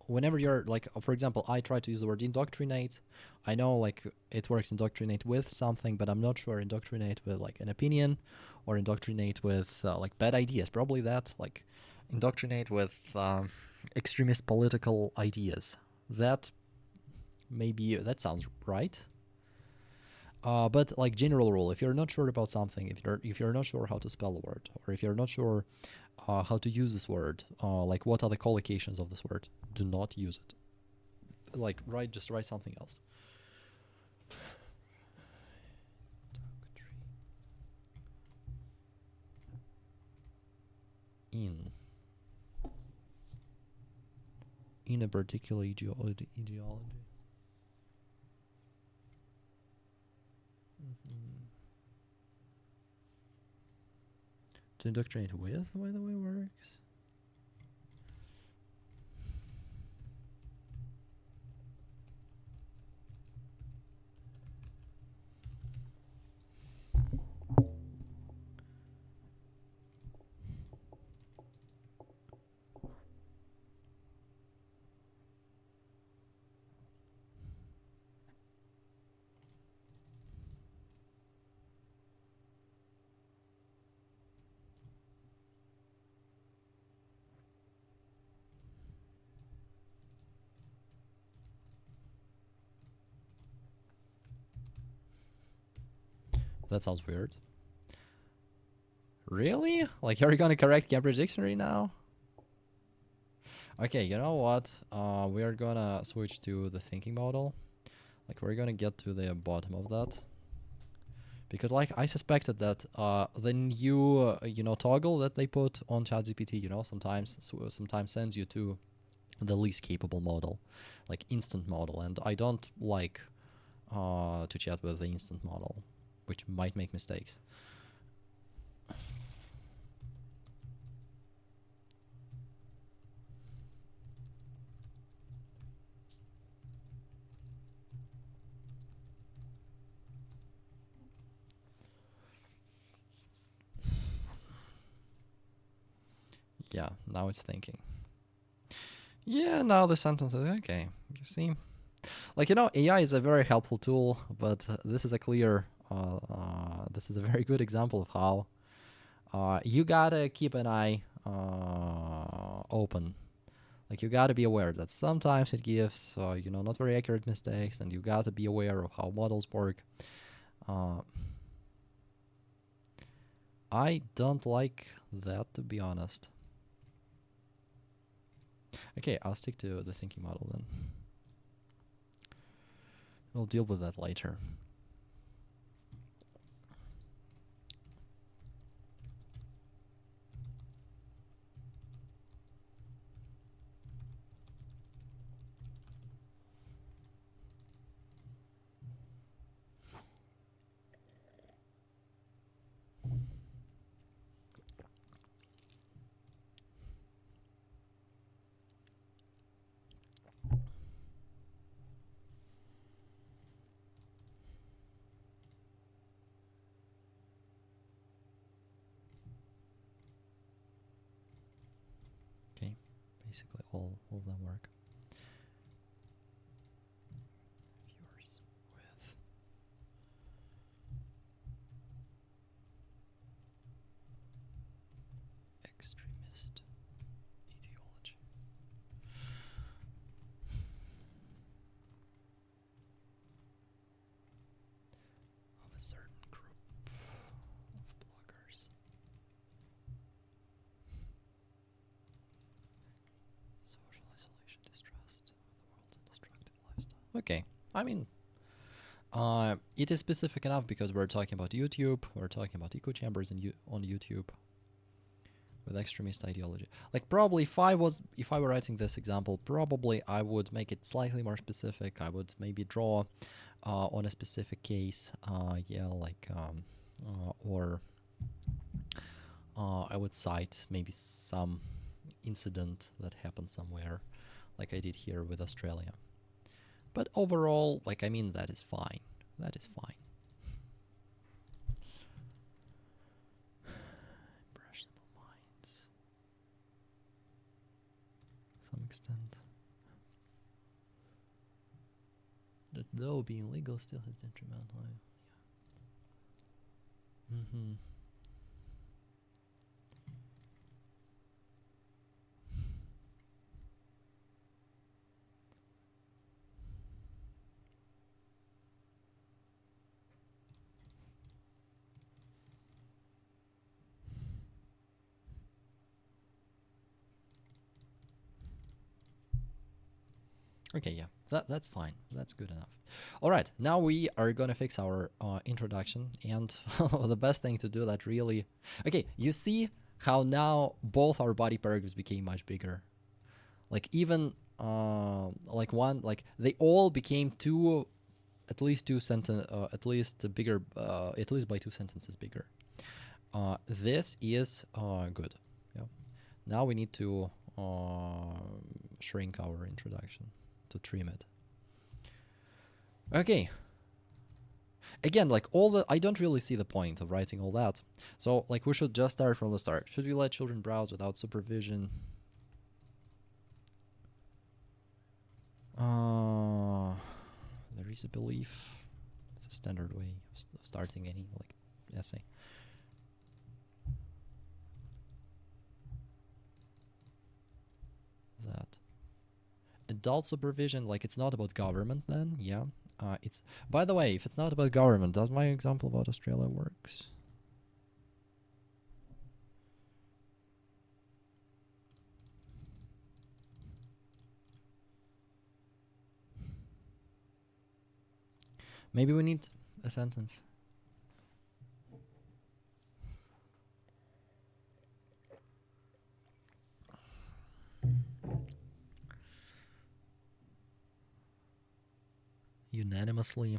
whenever you're, like, for example, I try to use the word indoctrinate. I know, like, it works indoctrinate with something, but I'm not sure indoctrinate with, like, an opinion or indoctrinate with, like, bad ideas. Probably that, like, indoctrinate with extremist political ideas. That maybe, that sounds right. But, like, general rule, if you're not sure about something, if you're not sure how to spell a word, or if you're not sure how to use this word, like what are the collocations of this word, do not use it. Like, just write something else. In a particular ideology. To indoctrinate with, by the way, works. That sounds weird. Really? Like, you're gonna correct Cambridge Dictionary now? Okay, you know what? We are gonna switch to the thinking model. Like, we're gonna get to the bottom of that. Because, like, I suspected that the new, toggle that they put on ChatGPT, sometimes sends you to the least capable model, like instant model. And I don't like to chat with the instant model, which might make mistakes. Yeah, now it's thinking. Yeah, now the sentence is okay. You see? Like, AI is a very helpful tool, but this is a clear, this is a very good example of how you gotta keep an eye open. Like, you gotta be aware that sometimes it gives, not very accurate mistakes, and you gotta be aware of how models work. Uh, I don't like that, to be honest. Okay, I'll stick to the thinking model then. We'll deal with that later. Okay, basically all of them work. Viewers with extremist ideology. Of a certain group of bloggers. Social isolation, distrust of the world, and destructive lifestyle. Okay, I mean, it is specific enough because we're talking about YouTube, we're talking about echo chambers on YouTube with extremist ideology. Like probably if I were writing this example, probably I would make it slightly more specific. I would maybe draw on a specific case, or I would cite maybe some incident that happened somewhere, like I did here with Australia. But overall, like, I mean, that is fine. That is fine. Impressionable minds. To some extent. That though being legal still has detrimental. Yeah. Mm-hmm. Okay, yeah, that's fine. That's good enough. All right, now we are gonna fix our introduction, and the best thing to do that really. Okay, you see how now both our body paragraphs became much bigger. Like even like they all became at least bigger, at least by 2 sentences bigger. This is good. Yeah. Now we need to shrink our introduction, to trim it. Okay. Again, like I don't really see the point of writing all that. So like we should just start from the start. Should we let children browse without supervision? There is a belief. It's a standard way of starting any like essay. That adult supervision, like it's not about government then, yeah. It's, by the way, if it's not about government, does my example about Australia works? Maybe we need a sentence. Unanimously.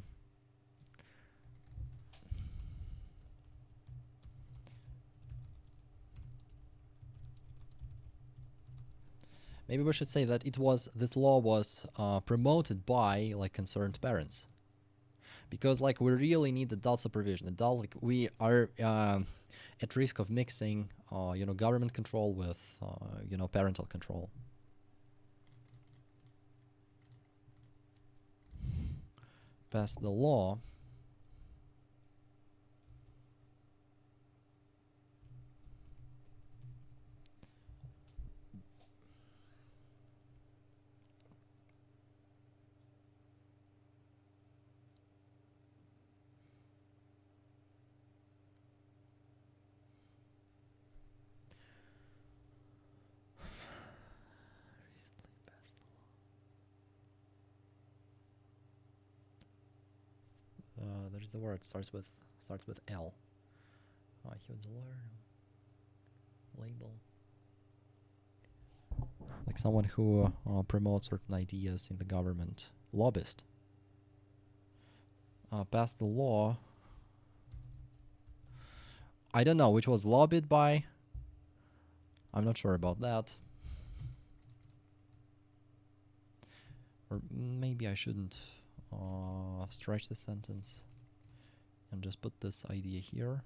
Maybe we should say that this law was promoted by like concerned parents, because like we really need adult supervision. Like we are at risk of mixing, government control with parental control. Pass the law is the word? Starts with L. He was a lawyer. Label. Like someone who promotes certain ideas in the government. Lobbyist. Passed the law. I don't know which was lobbied by. I'm not sure about that. Or maybe I shouldn't stretch the sentence and just put this idea here.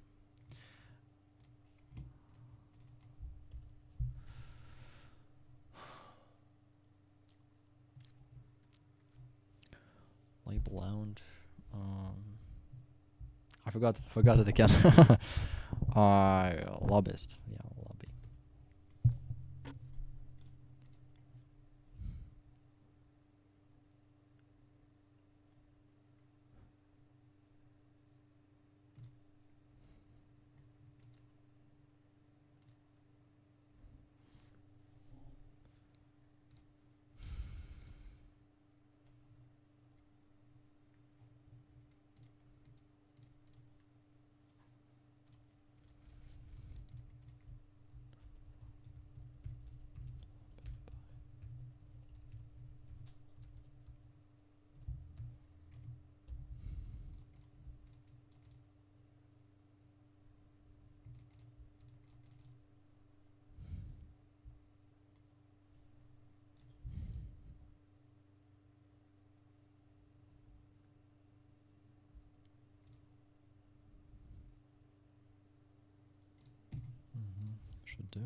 Label lounge. I forgot it again. Lobbyist. Yeah, lobby. Should do.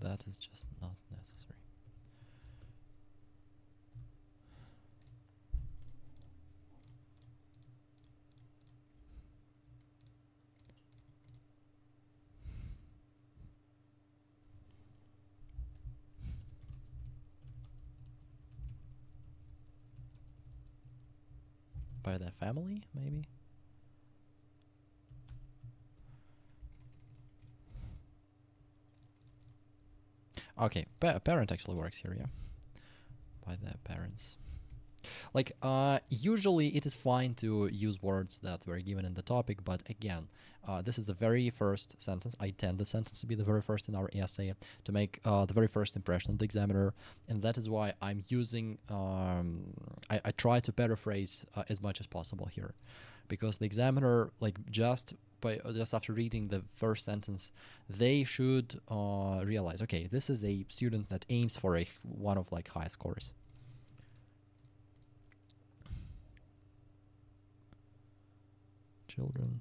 That is just not necessary. By their family, maybe? Okay, parent actually works here, yeah. By their parents. Like, usually it is fine to use words that were given in the topic, but again, this is the very first sentence. I intend the sentence to be the very first in our essay, to make the very first impression of the examiner, and that is why I'm using, I try to paraphrase as much as possible here, because the examiner, like, just after reading the first sentence, they should realize, okay, this is a student that aims for one of like high scores. Children.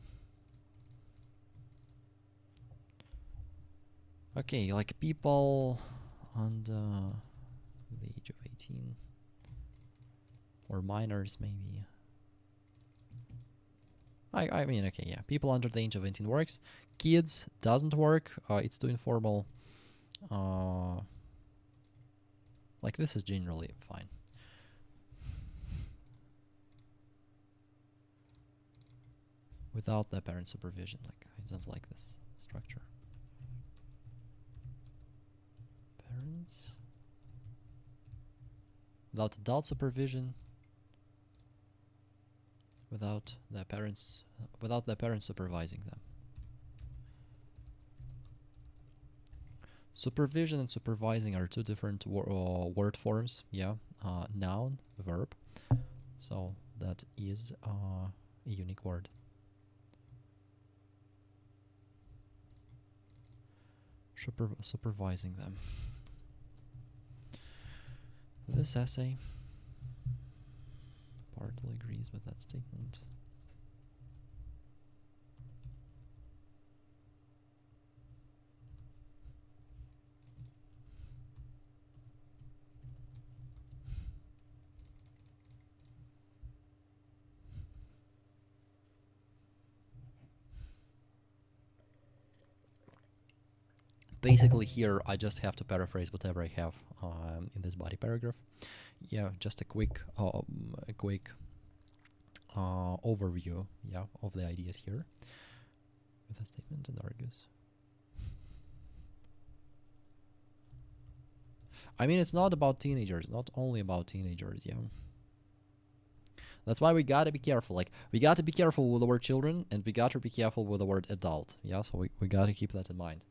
Okay, like people under the age of 18 or minors, maybe. I mean, okay, yeah, people under the age of 18 works. Kids doesn't work. It's too informal. Like, this is generally fine. Without the parent supervision, like, I don't like this structure. Parents. Without adult supervision. Without the parents supervising them. Supervision and supervising are two different word forms. Yeah, noun, verb. So that is a unique word. Supervising them. This essay partly agrees with that statement. Basically here I just have to paraphrase whatever I have in this body paragraph. Yeah, just a quick overview, yeah, of the ideas here with a statement and argues. I mean, it's not about teenagers, not only about teenagers, yeah. That's why we gotta be careful. Like, we gotta be careful with the word children, and we gotta be careful with the word adult, yeah, so we gotta keep that in mind.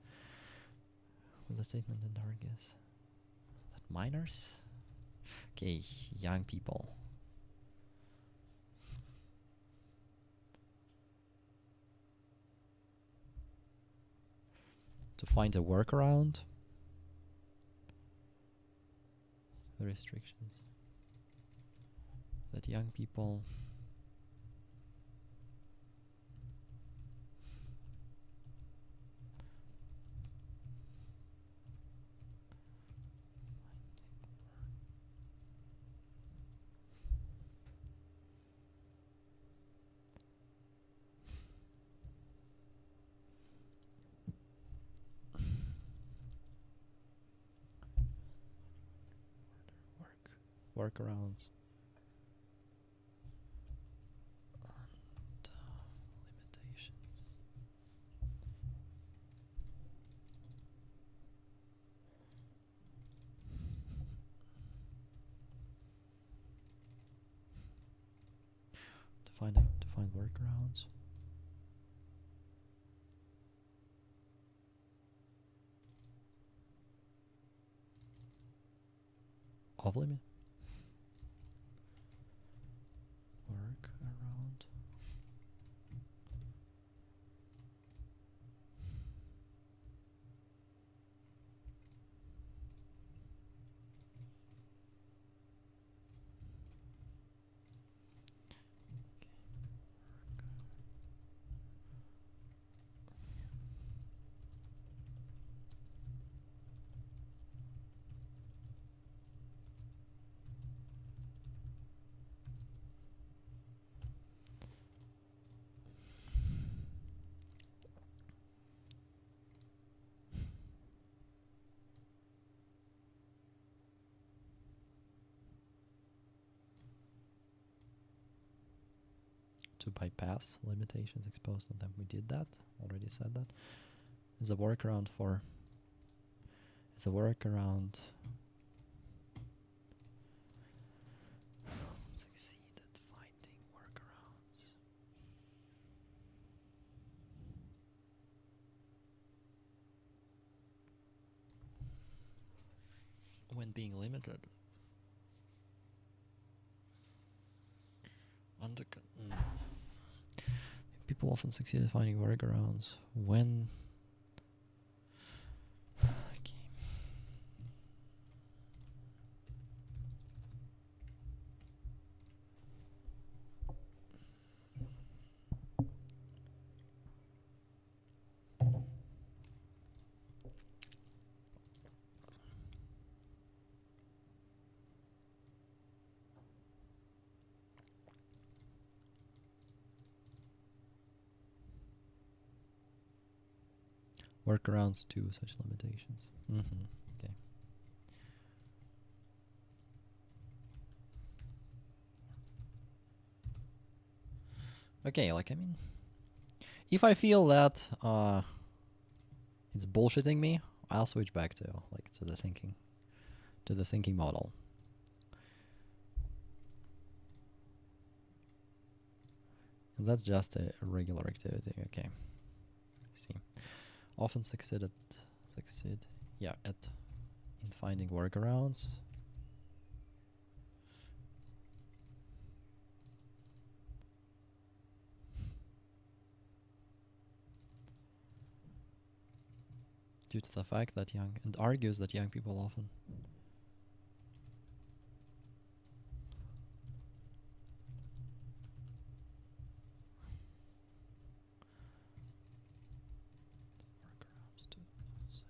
With the statement and argues. That minors? Okay, young people. To find a workaround. The restrictions. That young people workarounds and limitations. To find workarounds. Off limit. Work around. To bypass limitations exposed on them. We did that. Already said that. Is a workaround for. Is a workaround. Succeed at finding workarounds. When being limited. People often succeed at finding workarounds when. Okay. Workarounds to such limitations. Okay. Okay, like, I mean, if I feel that it's bullshitting me, I'll switch back to the thinking model. And that's just a regular activity. Okay. See. Often succeed, yeah, in finding workarounds. Due to the fact that and argues that young people often workarounds to such.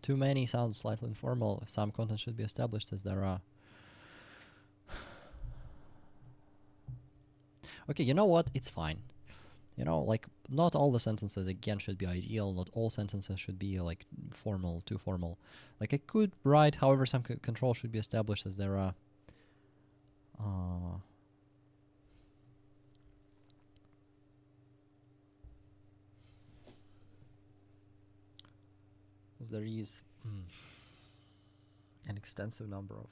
Too many sounds slightly informal. Some content should be established as there are. Okay, you know what? It's fine. You know, like, not all the sentences, again, should be ideal. Not all sentences should be, like, formal, too formal. Like, I could write, however, some control should be established as there are. As there is an extensive number of.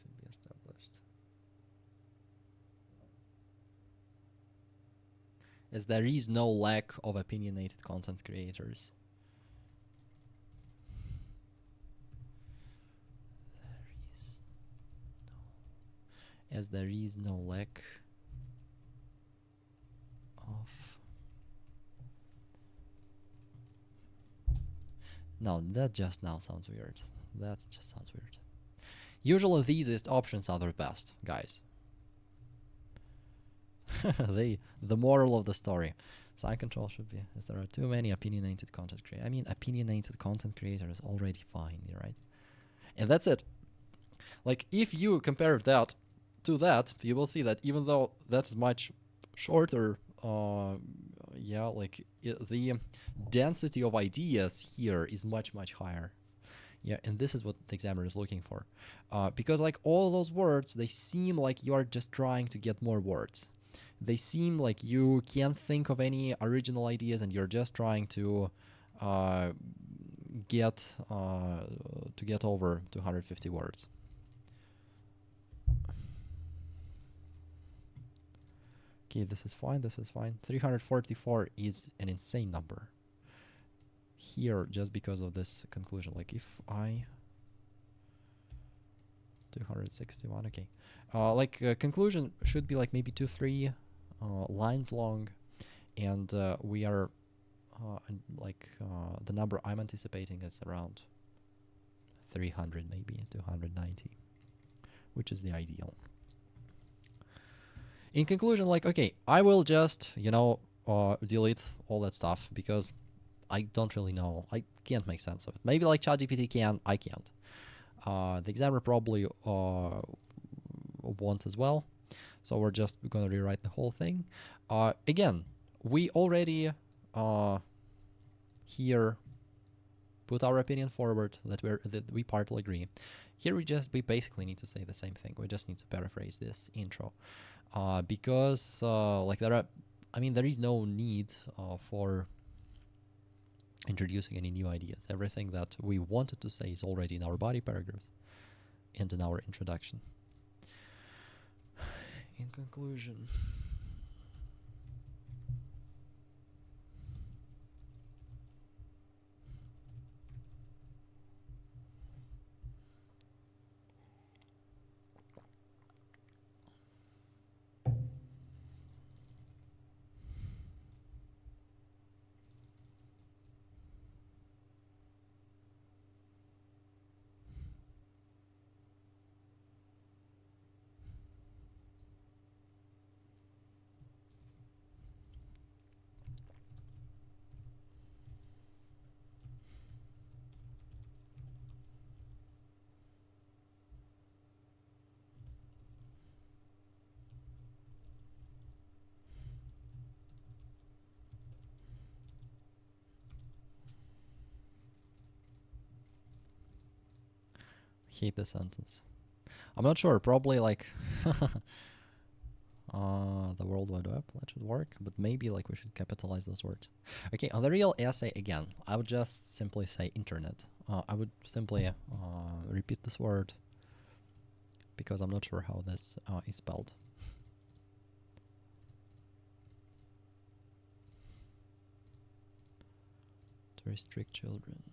Should be established. As there is no lack of opinionated content creators. As there is no lack of. No, that just now sounds weird. That just sounds weird. Usually the easiest options are the best, guys. The moral of the story. Sign control should be, as there are too many opinionated content creators. I mean, opinionated content creator is already fine, right? And that's it. Like, if you compare that to that, you will see that even though that's much shorter, yeah, like the density of ideas here is much, much higher. Yeah, and this is what the examiner is looking for. Because like all those words, they seem like you are just trying to get more words. They seem like you can't think of any original ideas and you're just trying to get over 250 words. Okay, this is fine, this is fine. 344 is an insane number. Here, just because of this conclusion, like if I 261, okay, like conclusion should be like maybe 2-3 lines long, and we are like the number I'm anticipating is around 300, maybe 290, which is the ideal. In conclusion, like, okay, I will just, you know, delete all that stuff because I don't really know. I can't make sense of it. Maybe like ChatGPT can, I can't. The examiner probably won't as well. So we're just going to rewrite the whole thing. Again, we already here put our opinion forward that we partly agree. Here we basically need to say the same thing. We just need to paraphrase this intro. Because like there is no need for introducing any new ideas. Everything that we wanted to say is already in our body paragraphs and in our introduction. In conclusion, hate this sentence. I'm not sure, probably like the World Wide Web, that should work, but maybe like we should capitalize those words. Okay, on the real essay, again, I would just simply say internet. I would simply repeat this word because I'm not sure how this is spelled. To restrict children.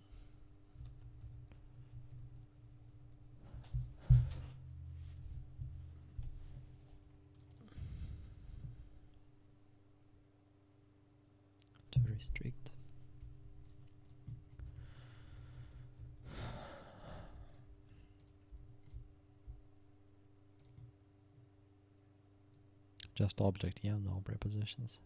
To restrict. Just object, yeah, no prepositions.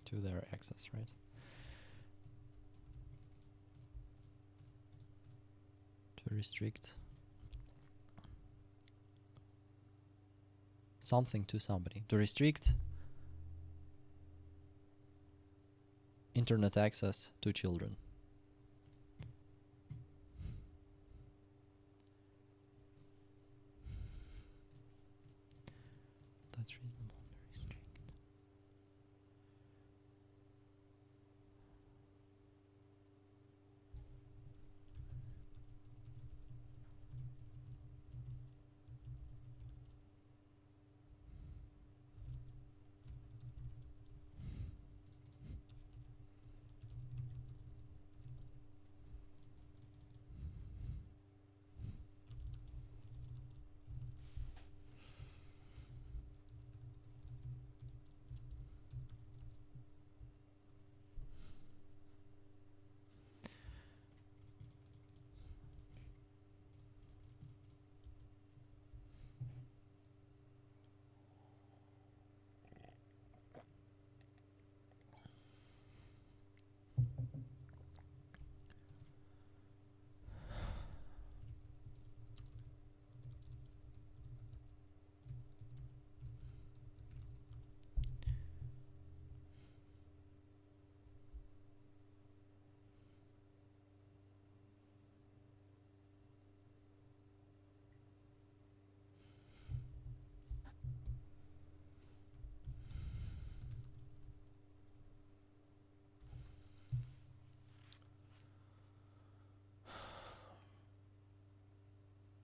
To their access, right? To restrict something to somebody. To restrict internet access to children. That's reasonable. To restrict.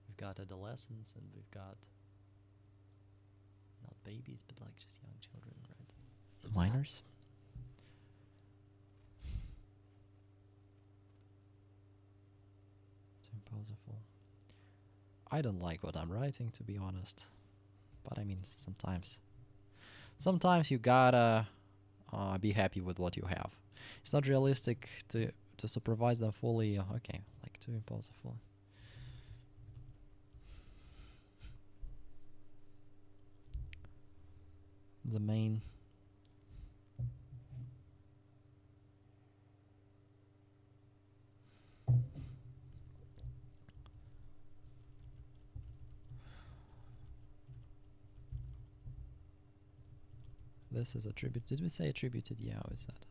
We've got adolescents and we've got not babies, but like just young children, right? Minors. To impose a full. I don't like what I'm writing, to be honest. But I mean, sometimes you gotta be happy with what you have. It's not realistic to supervise them fully. Okay, like to impose a full. The main. This is attributed. Did we say attributed? Yeah, how is that?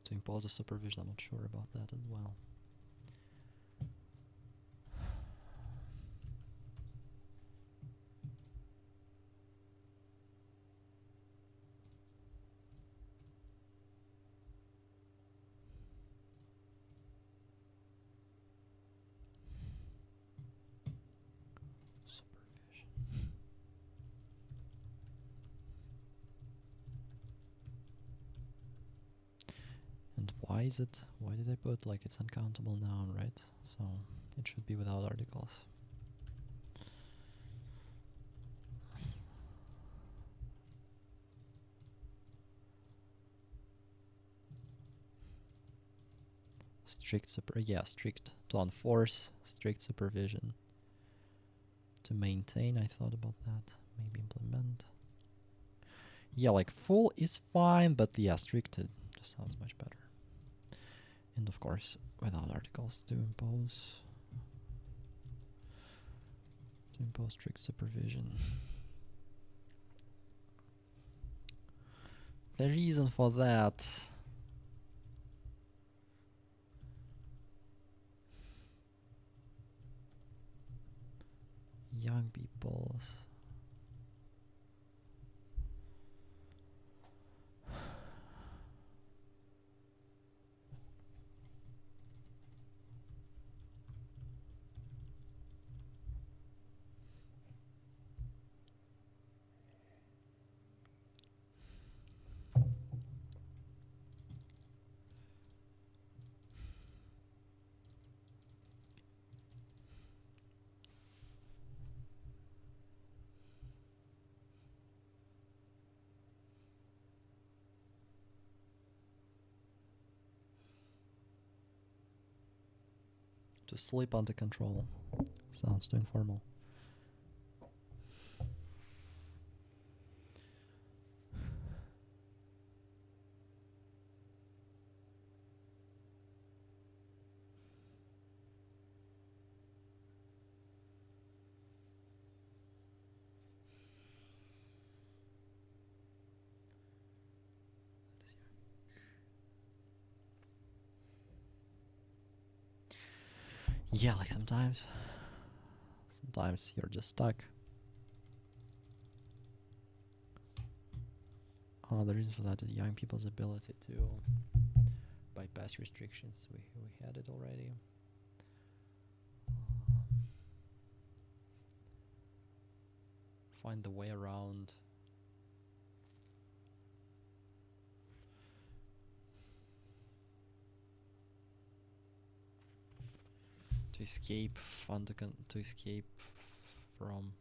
To impose a supervision, I'm not sure about that as well. And why is it? Why did I put like it's uncountable noun, right? So it should be without articles. Strict strict to enforce, strict supervision. To maintain, I thought about that. Maybe implement. Yeah, like full is fine, but yeah, strict just sounds much better. And of course, without articles, to impose strict supervision. The reason for that, young people's To sleep under control. Sounds too informal. Yeah, like sometimes you're just stuck. The reason for that is young people's ability to bypass restrictions. We had it already. Find the way around. To escape to escape from.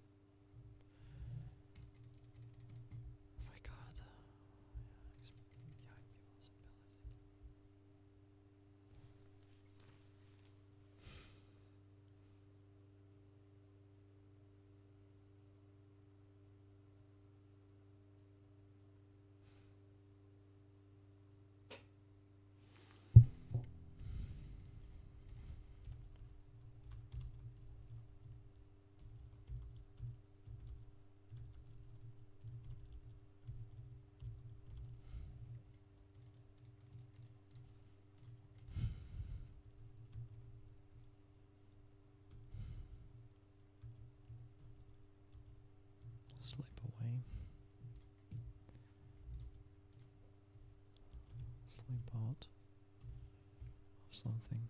Oh my God. Sleep away. Sleep out of something.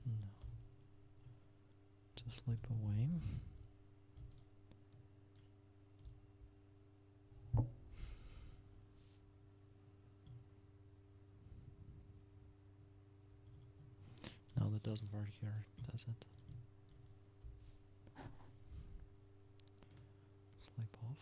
No. To sleep away. No, that doesn't work here, does it? Sleep off.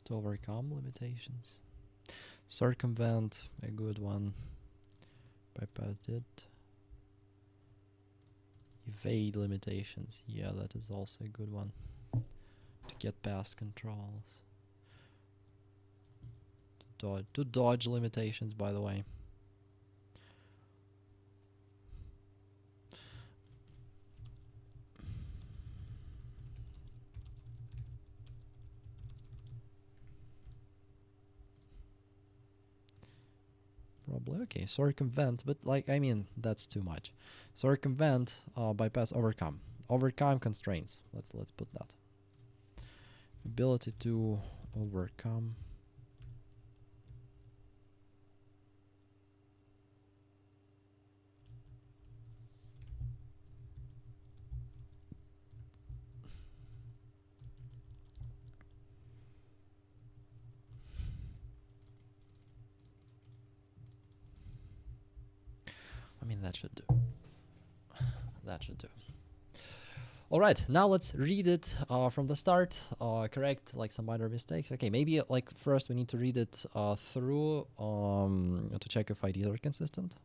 To overcome limitations. Circumvent, a good one. Bypass it. Evade limitations. Yeah, that is also a good one. To get past controls. To dodge limitations, by the way. Probably. Okay, circumvent, but like, I mean, that's too much. Circumvent, bypass, overcome. Overcome constraints. Let's put that. Ability to overcome. I mean, that should do. That should do. All right, now let's read it from the start. Correct like some minor mistakes. Okay, maybe like first we need to read it through to check if ideas are consistent.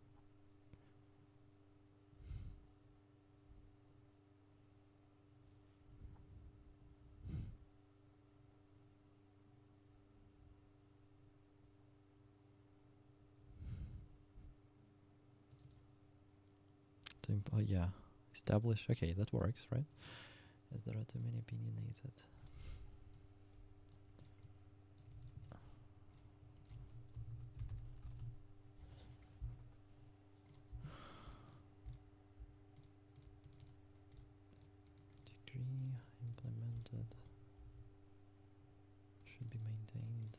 Yeah, establish. Okay, that works, right? As there are too many opinionated. Degree implemented should be maintained.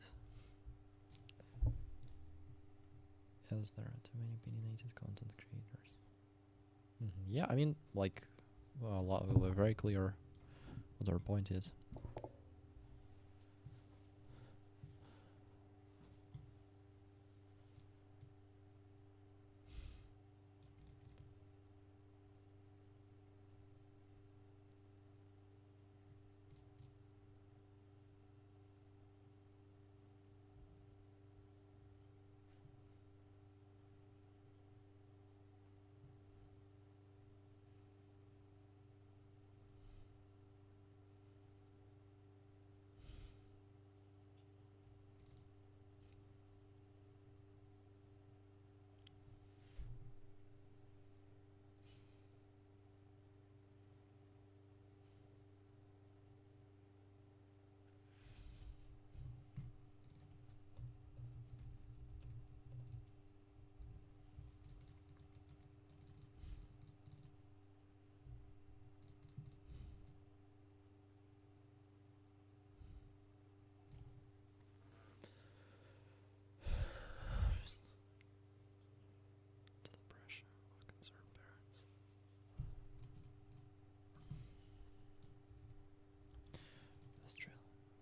because there are too many opinionated content creators. Yeah, I mean, like, very clear what our point is.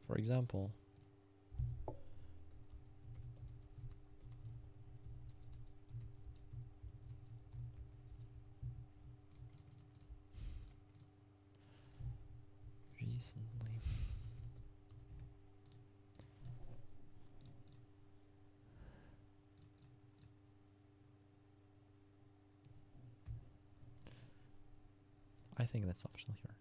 For example, recently, I think that's optional here.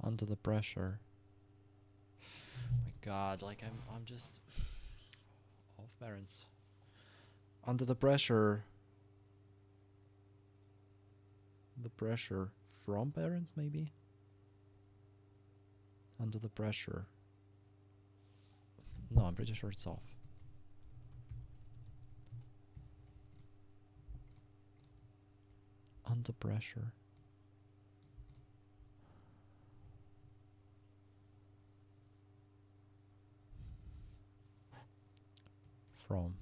Under the pressure. My God, like I'm just off parents. Under the pressure. The pressure from parents, maybe? Under the pressure. No, I'm pretty sure it's off. Under pressure. From.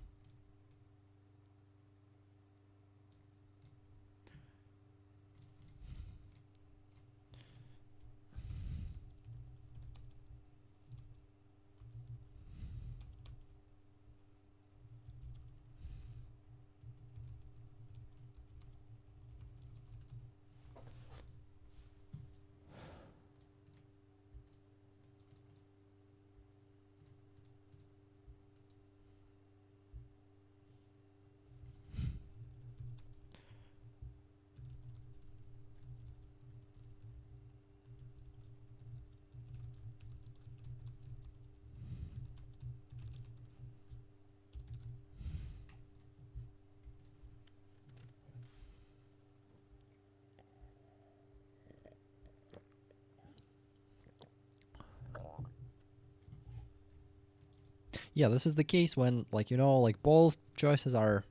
Yeah, this is the case when, like, you know, like both choices are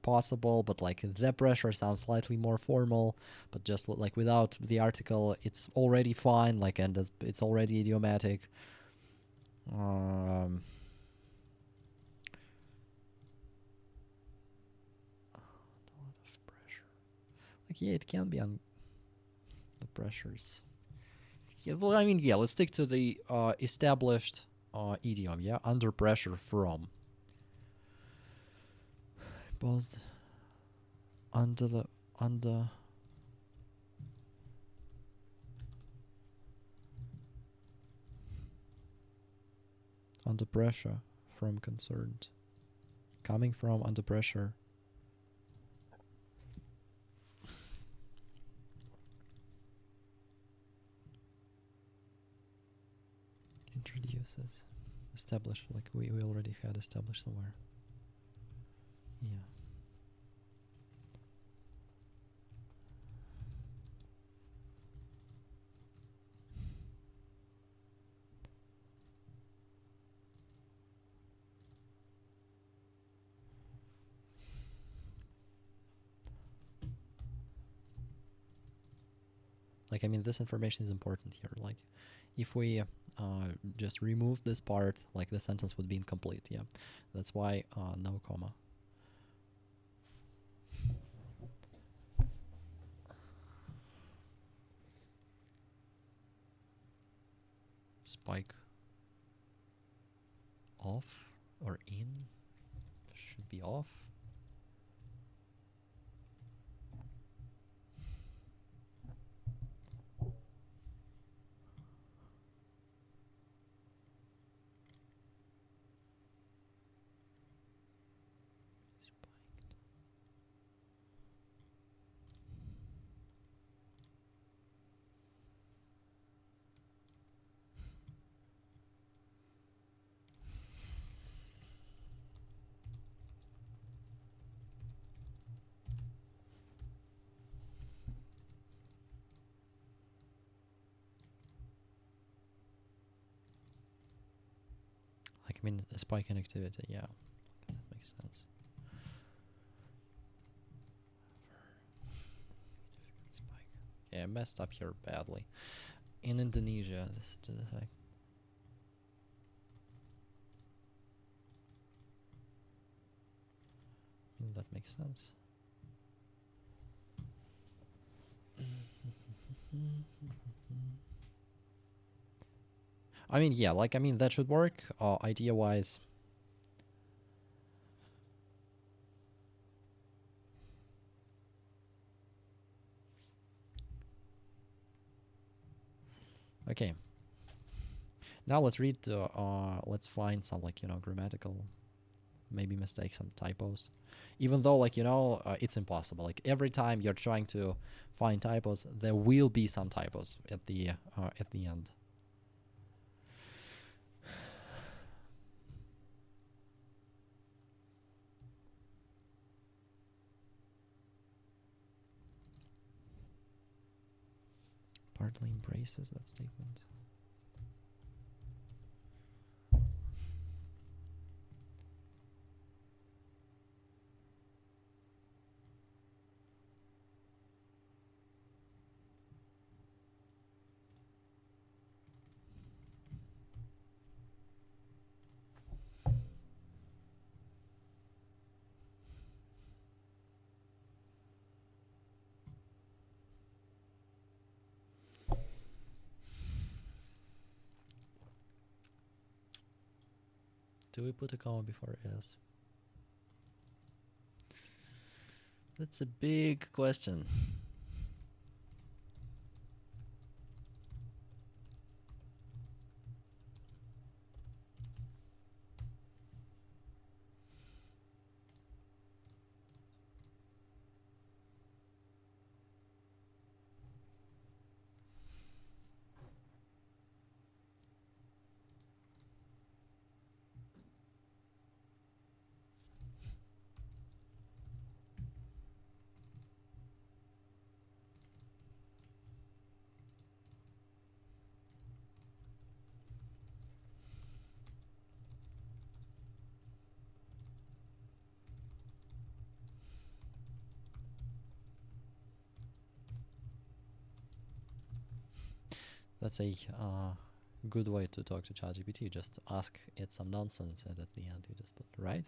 possible, but like the pressure sounds slightly more formal, but just like without the article, it's already fine, like, and it's already idiomatic. A lot of pressure. Like, yeah, it can be on the pressures. Yeah, well, I mean, yeah, let's stick to the established idiom, yeah? Under pressure from. Paused. Under. Under pressure from concerned. Coming from under pressure. Introduces. Established, like we already had established somewhere. Yeah. Like, I mean, this information is important here. Like, if we just remove this part, like the sentence would be incomplete. Yeah, that's why no comma. Spike off or in should be off. Like, I mean, a spike in activity. Yeah, that makes sense. Spike. Yeah, I messed up here badly. In Indonesia, this is the heck. I mean, that makes sense. I mean, yeah, like, I mean, that should work, idea-wise. Okay. Now let's read, let's find some, like, grammatical, maybe mistakes, some typos. Even though, like, it's impossible. Like, every time you're trying to find typos, there will be some typos at the end. Partly embraces that statement. Do we put a comma before S? That's a big question. That's a good way to talk to ChatGPT. Just ask it some nonsense, and at the end you just put right.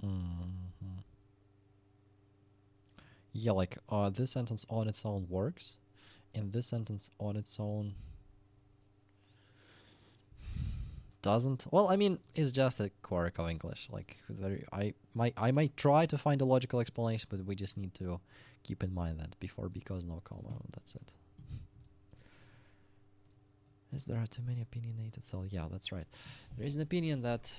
Mm-hmm. Yeah, like this sentence on its own works, and this sentence on its own doesn't. Well, I mean, it's just a quirk of English. Like, I might try to find a logical explanation, but we just need to keep in mind that before because no comma. That's it. As there are too many opinionated. So yeah, that's right. There is an opinion that.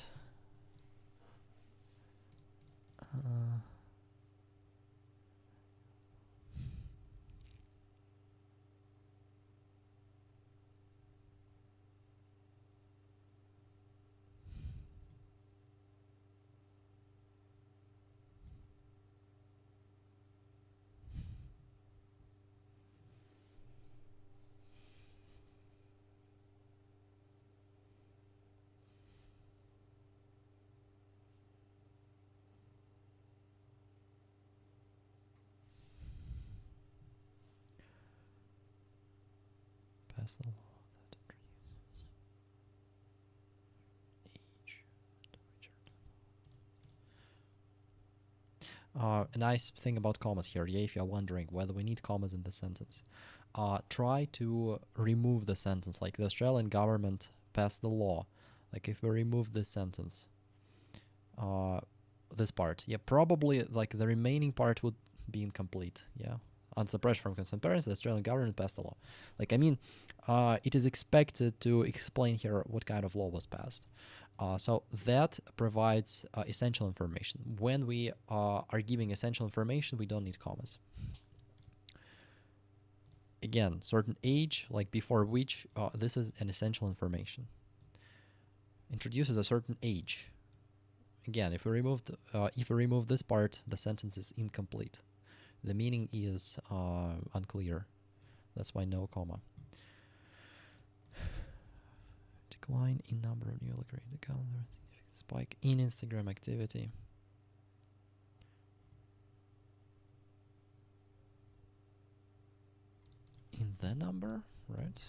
pass the law that introduces age to which a nice thing about commas here, yeah, if you're wondering whether we need commas in the sentence, try to remove the sentence, like the Australian government passed the law. Like if we remove this sentence, this part, yeah, probably like the remaining part would be incomplete, yeah. Under the pressure from concerned parents, the Australian government passed the law. Like, I mean, it is expected to explain here what kind of law was passed. So that provides essential information. When we are giving essential information, we don't need commas. Again, certain age, like before which, this is an essential information. Introduces a certain age. Again, if we remove this part, the sentence is incomplete. The meaning is unclear. That's why no comma. Decline in number of newly created accounts. Spike in Instagram activity. In the number, right?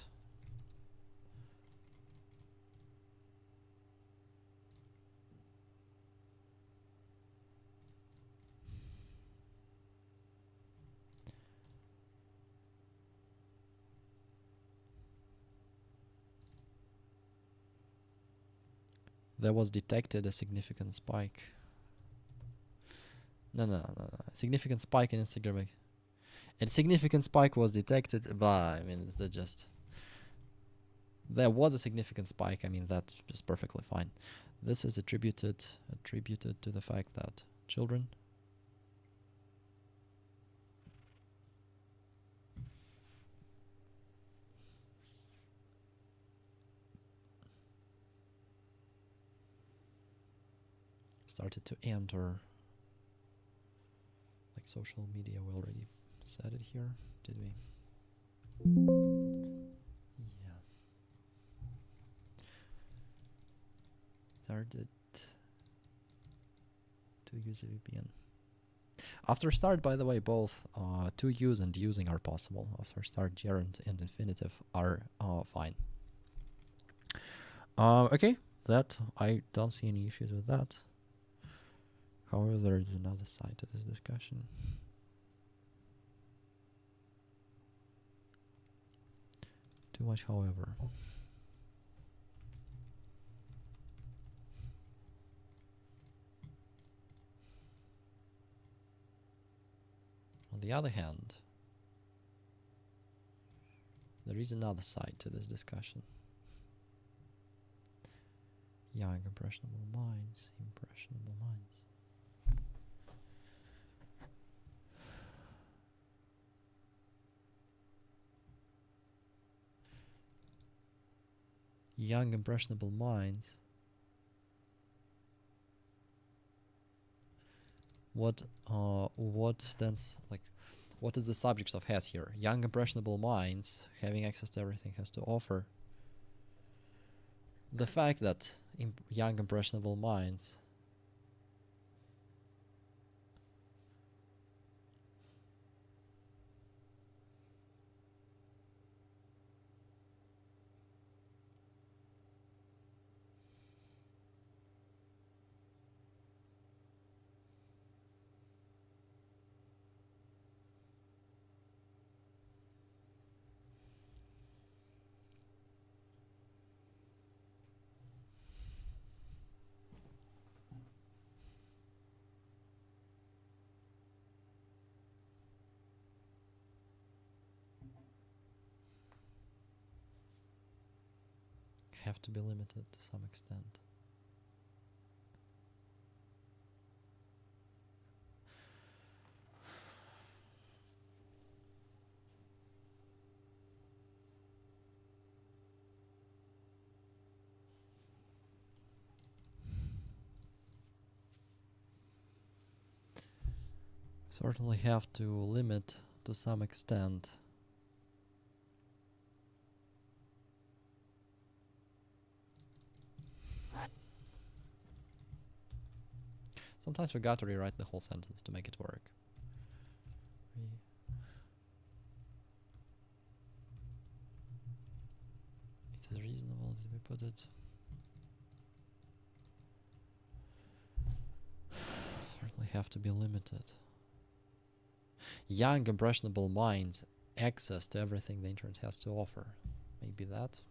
There was detected a significant spike. No. Significant spike in Instagram. A significant spike was detected by, I mean, it's just... There was a significant spike. I mean, that's just perfectly fine. This is attributed to the fact that children started to enter like social media. We already said it here, did we? Yeah. Started to use a VPN. After start, by the way, both to use and using are possible. After start, gerund and infinitive are fine. Okay, that I don't see any issues with that. However, there is another side to this discussion. Too much, however. On the other hand, there is another side to this discussion. Young, impressionable minds. Young, impressionable minds. What stands, like, what is the subject of has here? Young, impressionable minds, having access to everything has to offer. The fact that young, impressionable minds have to be limited to some extent. Certainly have to limit to some extent. Sometimes we got to rewrite the whole sentence to make it work. well did we put it? Certainly have to be limited. Young, impressionable minds, access to everything the internet has to offer. Maybe that.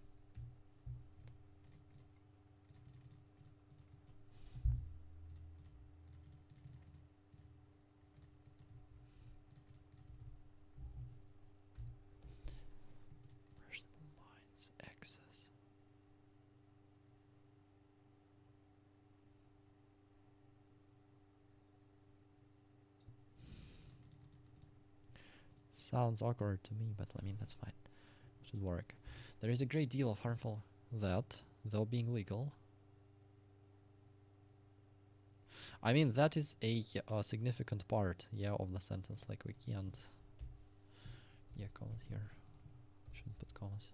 Impressionable minds, access. Sounds awkward to me, but I mean, that's fine. It should work. There is a great deal of harmful that, though being legal. I mean, that is a significant part, yeah, of the sentence. Like, we can't, yeah, comment here. Shouldn't put commas.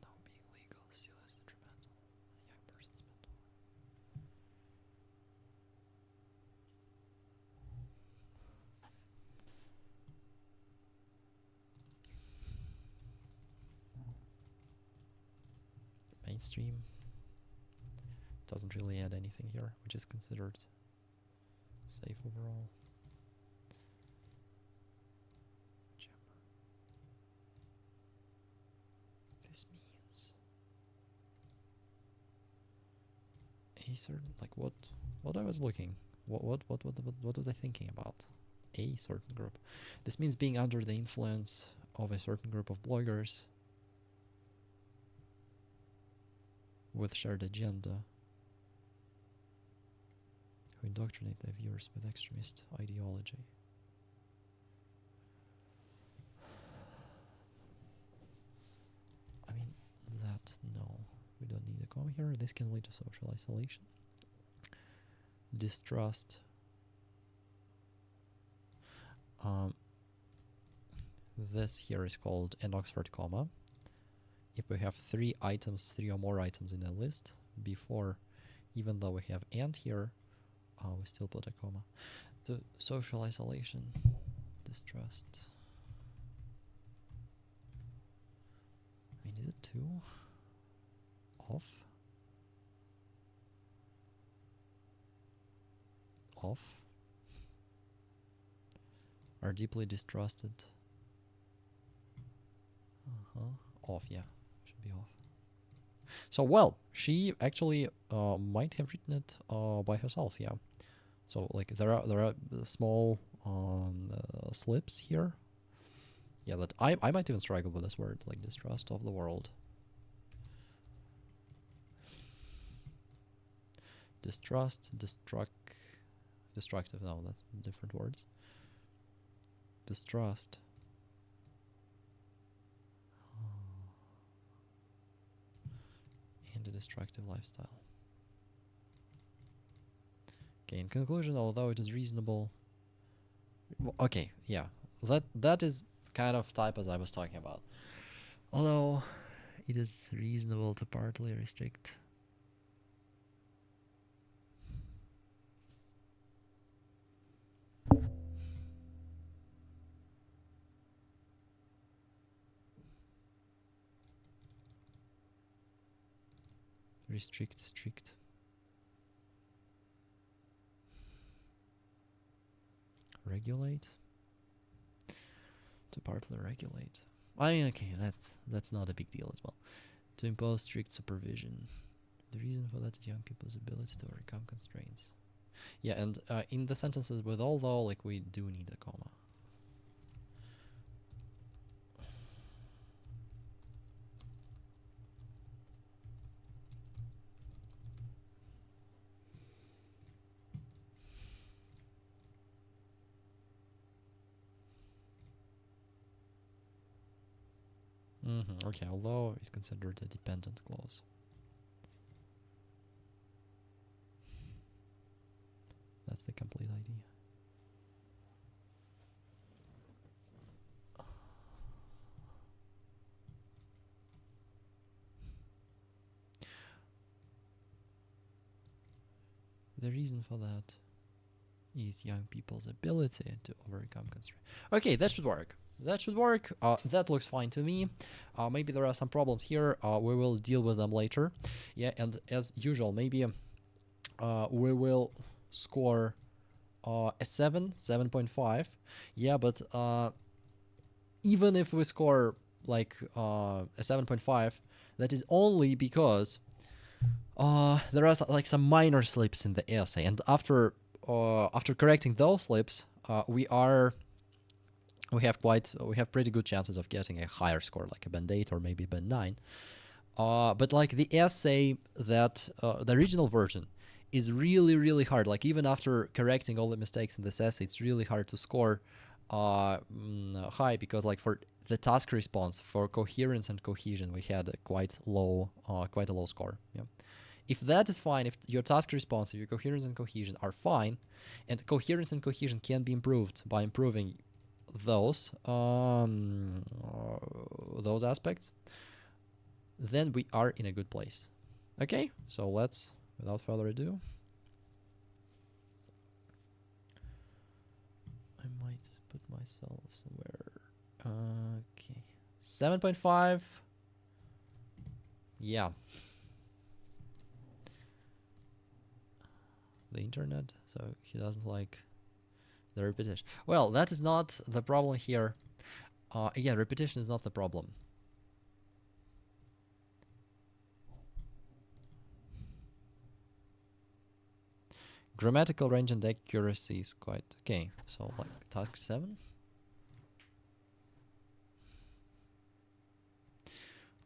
Though being legal still is detrimental. A young person's mental. Mainstream doesn't really add anything here, which is considered safe overall. This means a certain, like, what I was looking, what was I thinking about? A certain group. This means being under the influence of a certain group of bloggers with shared agenda who indoctrinate their viewers with extremist ideology. I mean, that, no. We don't need a comma here. This can lead to social isolation. Distrust. This here is called an Oxford comma. If we have three or more items in a list before, even though we have and here, we still put a comma. The social isolation, distrust. I mean, is it two? Off? Off? Are deeply distrusted. Off, yeah. Should be off. So, well, she actually might have written it by herself, yeah. So, like, there are small slips here. Yeah, that I might even struggle with this word, like distrust of the world. Distrust, destructive, no, that's different words. Distrust. And a destructive lifestyle. Okay, in conclusion, although it is reasonable... Okay, yeah, that is kind of type as I was talking about. Although it is reasonable to partly restrict... strict. Regulate. To partly regulate. I mean, okay, that's not a big deal as well. To impose strict supervision. The reason for that is young people's ability to overcome constraints. Yeah, and in the sentences with although, like, we do need a comma. Okay, although is considered a dependent clause. That's the complete idea. The reason for that is young people's ability to overcome constraints. Okay, that should work. that should work. That looks fine to me. Maybe there are some problems here. We will deal with them later. Yeah, and as usual, maybe we will score a 7.5. Yeah, but even if we score like a 7.5, that is only because there are like some minor slips in the essay, and after correcting those slips, we have pretty good chances of getting a higher score, like a band 8 or maybe band 9. But like the essay that the original version is really, really hard. Like even after correcting all the mistakes in this essay, it's really hard to score high, because like for the task response, for coherence and cohesion, we had a quite a low score. Yeah. If that is fine, if your task response, if your coherence and cohesion are fine, and coherence and cohesion can be improved by improving those aspects, then we are in a good place. Okay, so let's, without further ado, I might put myself somewhere. Okay, 7.5. Yeah. The internet, so he doesn't like the repetition. Well, that is not the problem here. Again, repetition is not the problem. Grammatical range and accuracy is quite okay. So like task 7.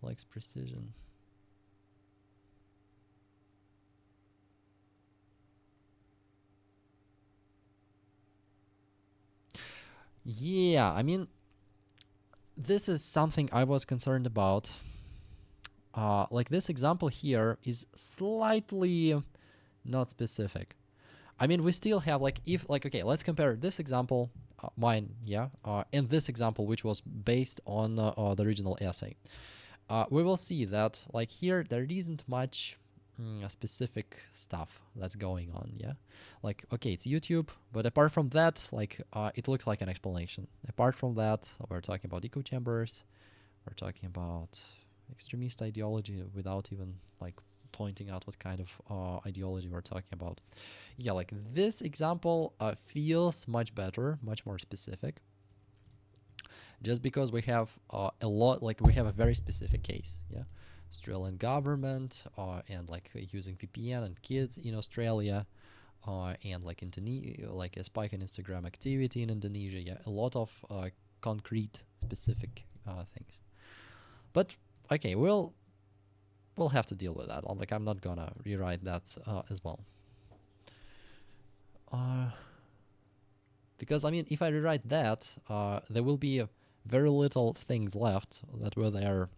Likes precision. Yeah, I mean, this is something I was concerned about. Like this example here is slightly not specific. I mean, we still have like, if like, okay, let's compare this example, mine, yeah, and this example, which was based on the original essay. We will see that like here there isn't much specific stuff that's going on. Yeah, like okay, it's YouTube, but apart from that, like it looks like an explanation. Apart from that, we're talking about echo chambers, we're talking about extremist ideology without even like pointing out what kind of ideology we're talking about. Yeah, like this example feels much better, much more specific, just because we have a lot, like we have a very specific case. Yeah, Australian government and like using VPN and kids in Australia, and like Indonesia, like a spike in Instagram activity in Indonesia. Yeah, a lot of concrete specific things. But okay, we'll have to deal with that. Like I'm not gonna rewrite that as well. Because I mean, if I rewrite that, there will be very little things left that were there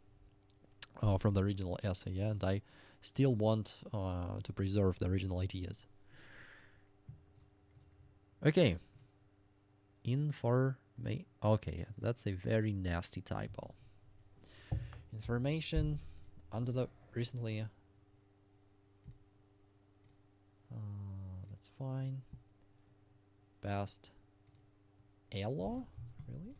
from the original essay, yeah, and I still want to preserve the original ideas. Okay. Okay, yeah, that's a very nasty typo. Information under the recently. That's fine. Best a law? Really?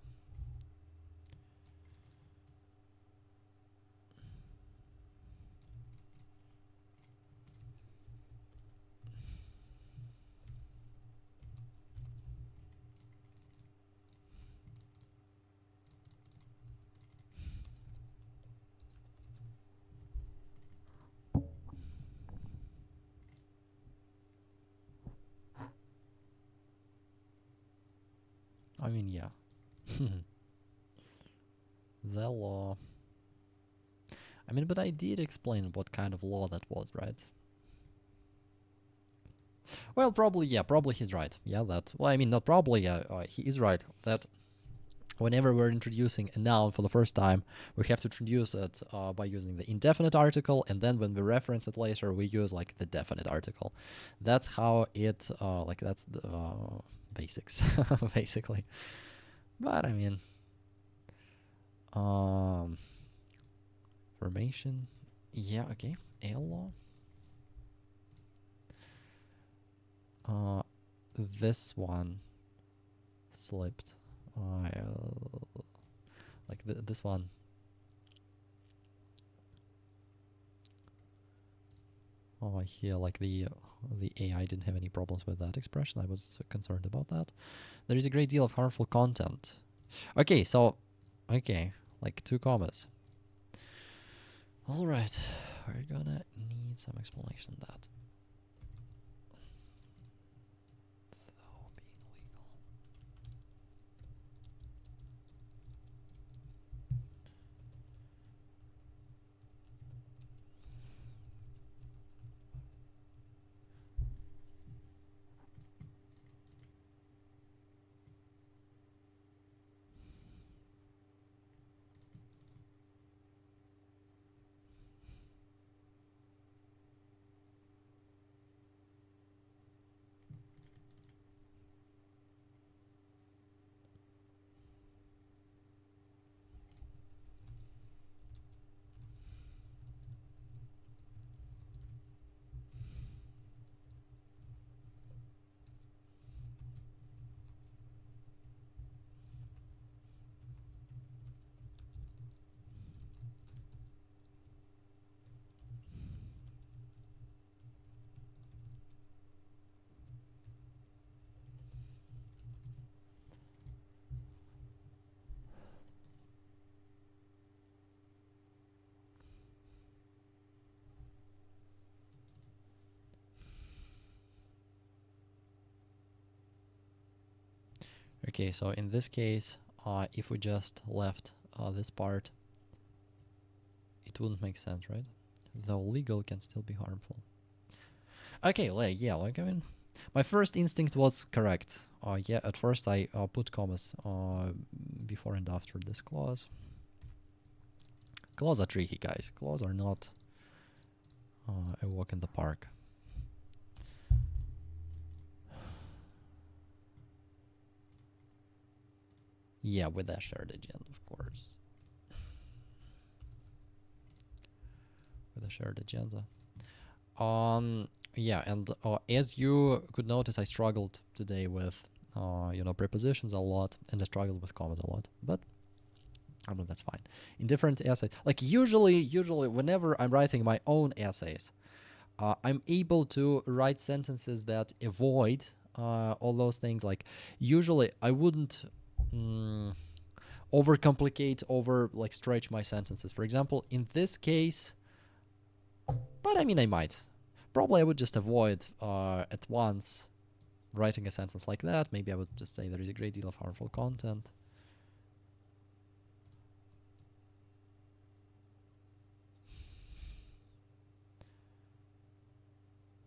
I mean, yeah. The law. I mean, but I did explain what kind of law that was, right? Well, probably, yeah, probably he's right. Yeah, that. Well, I mean, not probably, yeah, he is right. That whenever we're introducing a noun for the first time, we have to introduce it by using the indefinite article, and then when we reference it later, we use like the definite article. That's how it, like, that's the basics, basically. But I mean, formation, yeah, okay, a law. This one slipped. Like this one. Oh, here, like the AI didn't have any problems with that expression. I was concerned about that. There is a great deal of harmful content. Okay, so, okay, like 2 commas. All right, we're gonna need some explanation of that. Though being legal. Okay, so in this case, if we just left this part, it wouldn't make sense, right? Though legal can still be harmful. Okay, like, yeah, like, I mean, my first instinct was correct. Yeah, at first I put commas before and after this clause. Clauses are tricky, guys. Clauses are not a walk in the park. Yeah, with that shared agenda, of course. With a shared agenda. Yeah, and as you could notice, I struggled today with, prepositions a lot, and I struggled with commas a lot. But I mean, that's fine. In different essays, like usually, whenever I'm writing my own essays, I'm able to write sentences that avoid all those things. Like usually, I wouldn't overcomplicate, like stretch my sentences. For example, in this case, but I mean, I might. Probably I would just avoid at once writing a sentence like that. Maybe I would just say there is a great deal of harmful content.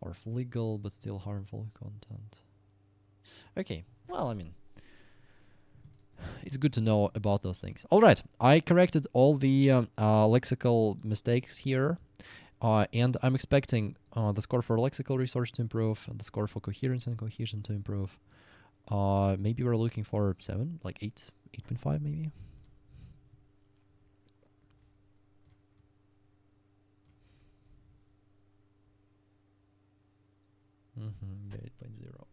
Or legal but still harmful content. Okay, well, I mean, it's good to know about those things. All right, I corrected all the lexical mistakes here. And I'm expecting the score for lexical research to improve, and the score for coherence and cohesion to improve. Maybe we're looking for 7, like 8.5 maybe. Mm-hmm, 8.0.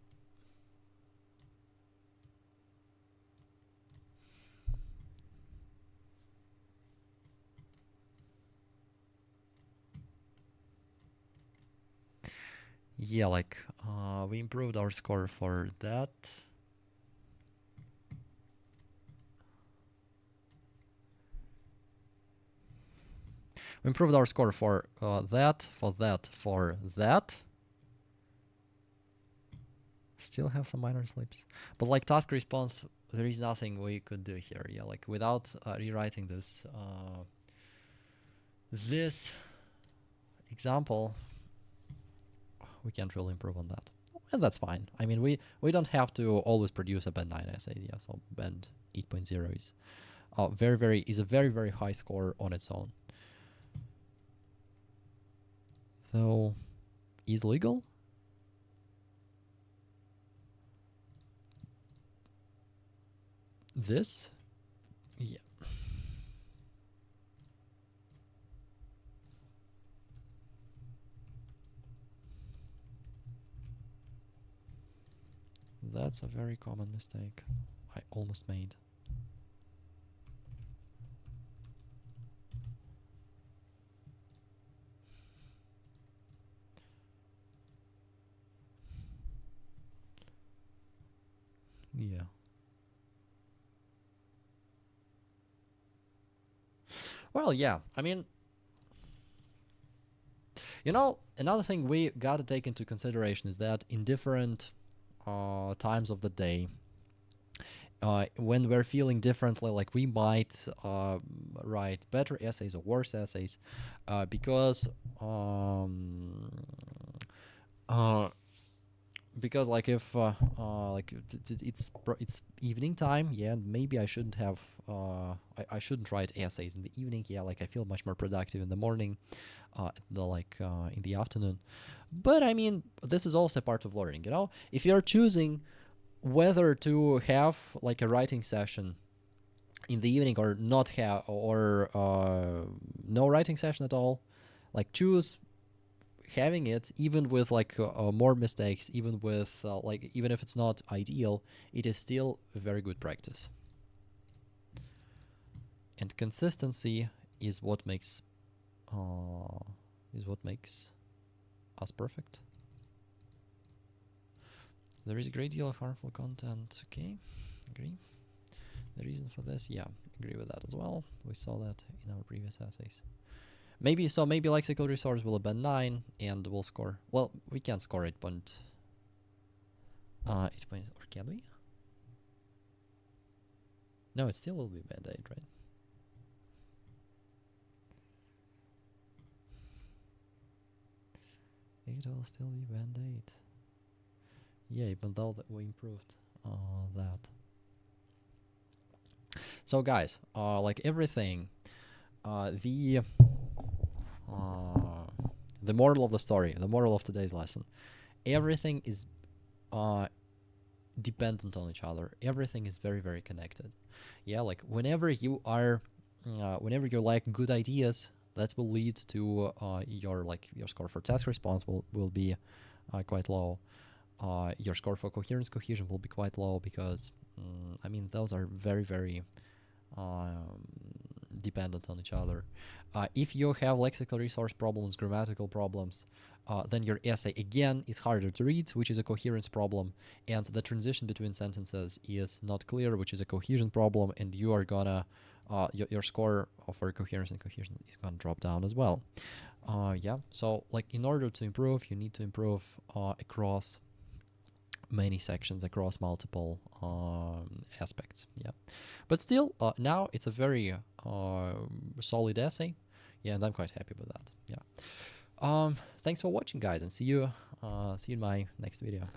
Yeah, like we improved our score for that. We improved our score for that, for that, for that. Still have some minor slips. But like task response, there is nothing we could do here. Yeah, like without rewriting this example, we can't really improve on that. And that's fine. I mean, we don't have to always produce a band 9 essay. Yeah, so band 8.0 is a very, very high score on its own. So, is legal? This? Yeah. That's a very common mistake I almost made. Well, yeah. I mean, you know, another thing we gotta take into consideration is that in different times of the day, when we're feeling differently, like we might write better essays or worse essays, because uh, because like if like it's evening time, yeah, maybe I shouldn't have I shouldn't write essays in the evening. Yeah, like I feel much more productive in the morning, in the afternoon. But I mean, this is also part of learning, you know. If you're choosing whether to have like a writing session in the evening or not have, or no writing session at all, like choose having it, even with like more mistakes, even with like even if it's not ideal, it is still a very good practice. And consistency is what makes uh, us perfect. There is a great deal of harmful content. Okay, agree. The reason for this, yeah, agree with that as well. We saw that in our previous essays. Maybe lexical resource will have been 9 and we'll score. Well, we can't score 8 point. 8 point, or can we? No, it still will be band 8, right? It will still be band 8. Yeah, even though that we improved that. So guys, like everything, the moral of the story, the moral of today's lesson, everything is dependent on each other. Everything is very, very connected. Yeah, like whenever you like good ideas, that will lead to your score for task response will be quite low. Your score for cohesion will be quite low because I mean those are very, very um, dependent on each other. If you have lexical resource problems, grammatical problems, then your essay again is harder to read, which is a coherence problem, and the transition between sentences is not clear, which is a cohesion problem, and you are gonna your score for coherence and cohesion is gonna drop down as well. Yeah, so like in order to improve, you need to improve across many sections, across multiple aspects. Yeah, but still, now it's a very solid essay. Yeah, and I'm quite happy with that. Yeah. Thanks for watching, guys, and see you in my next video.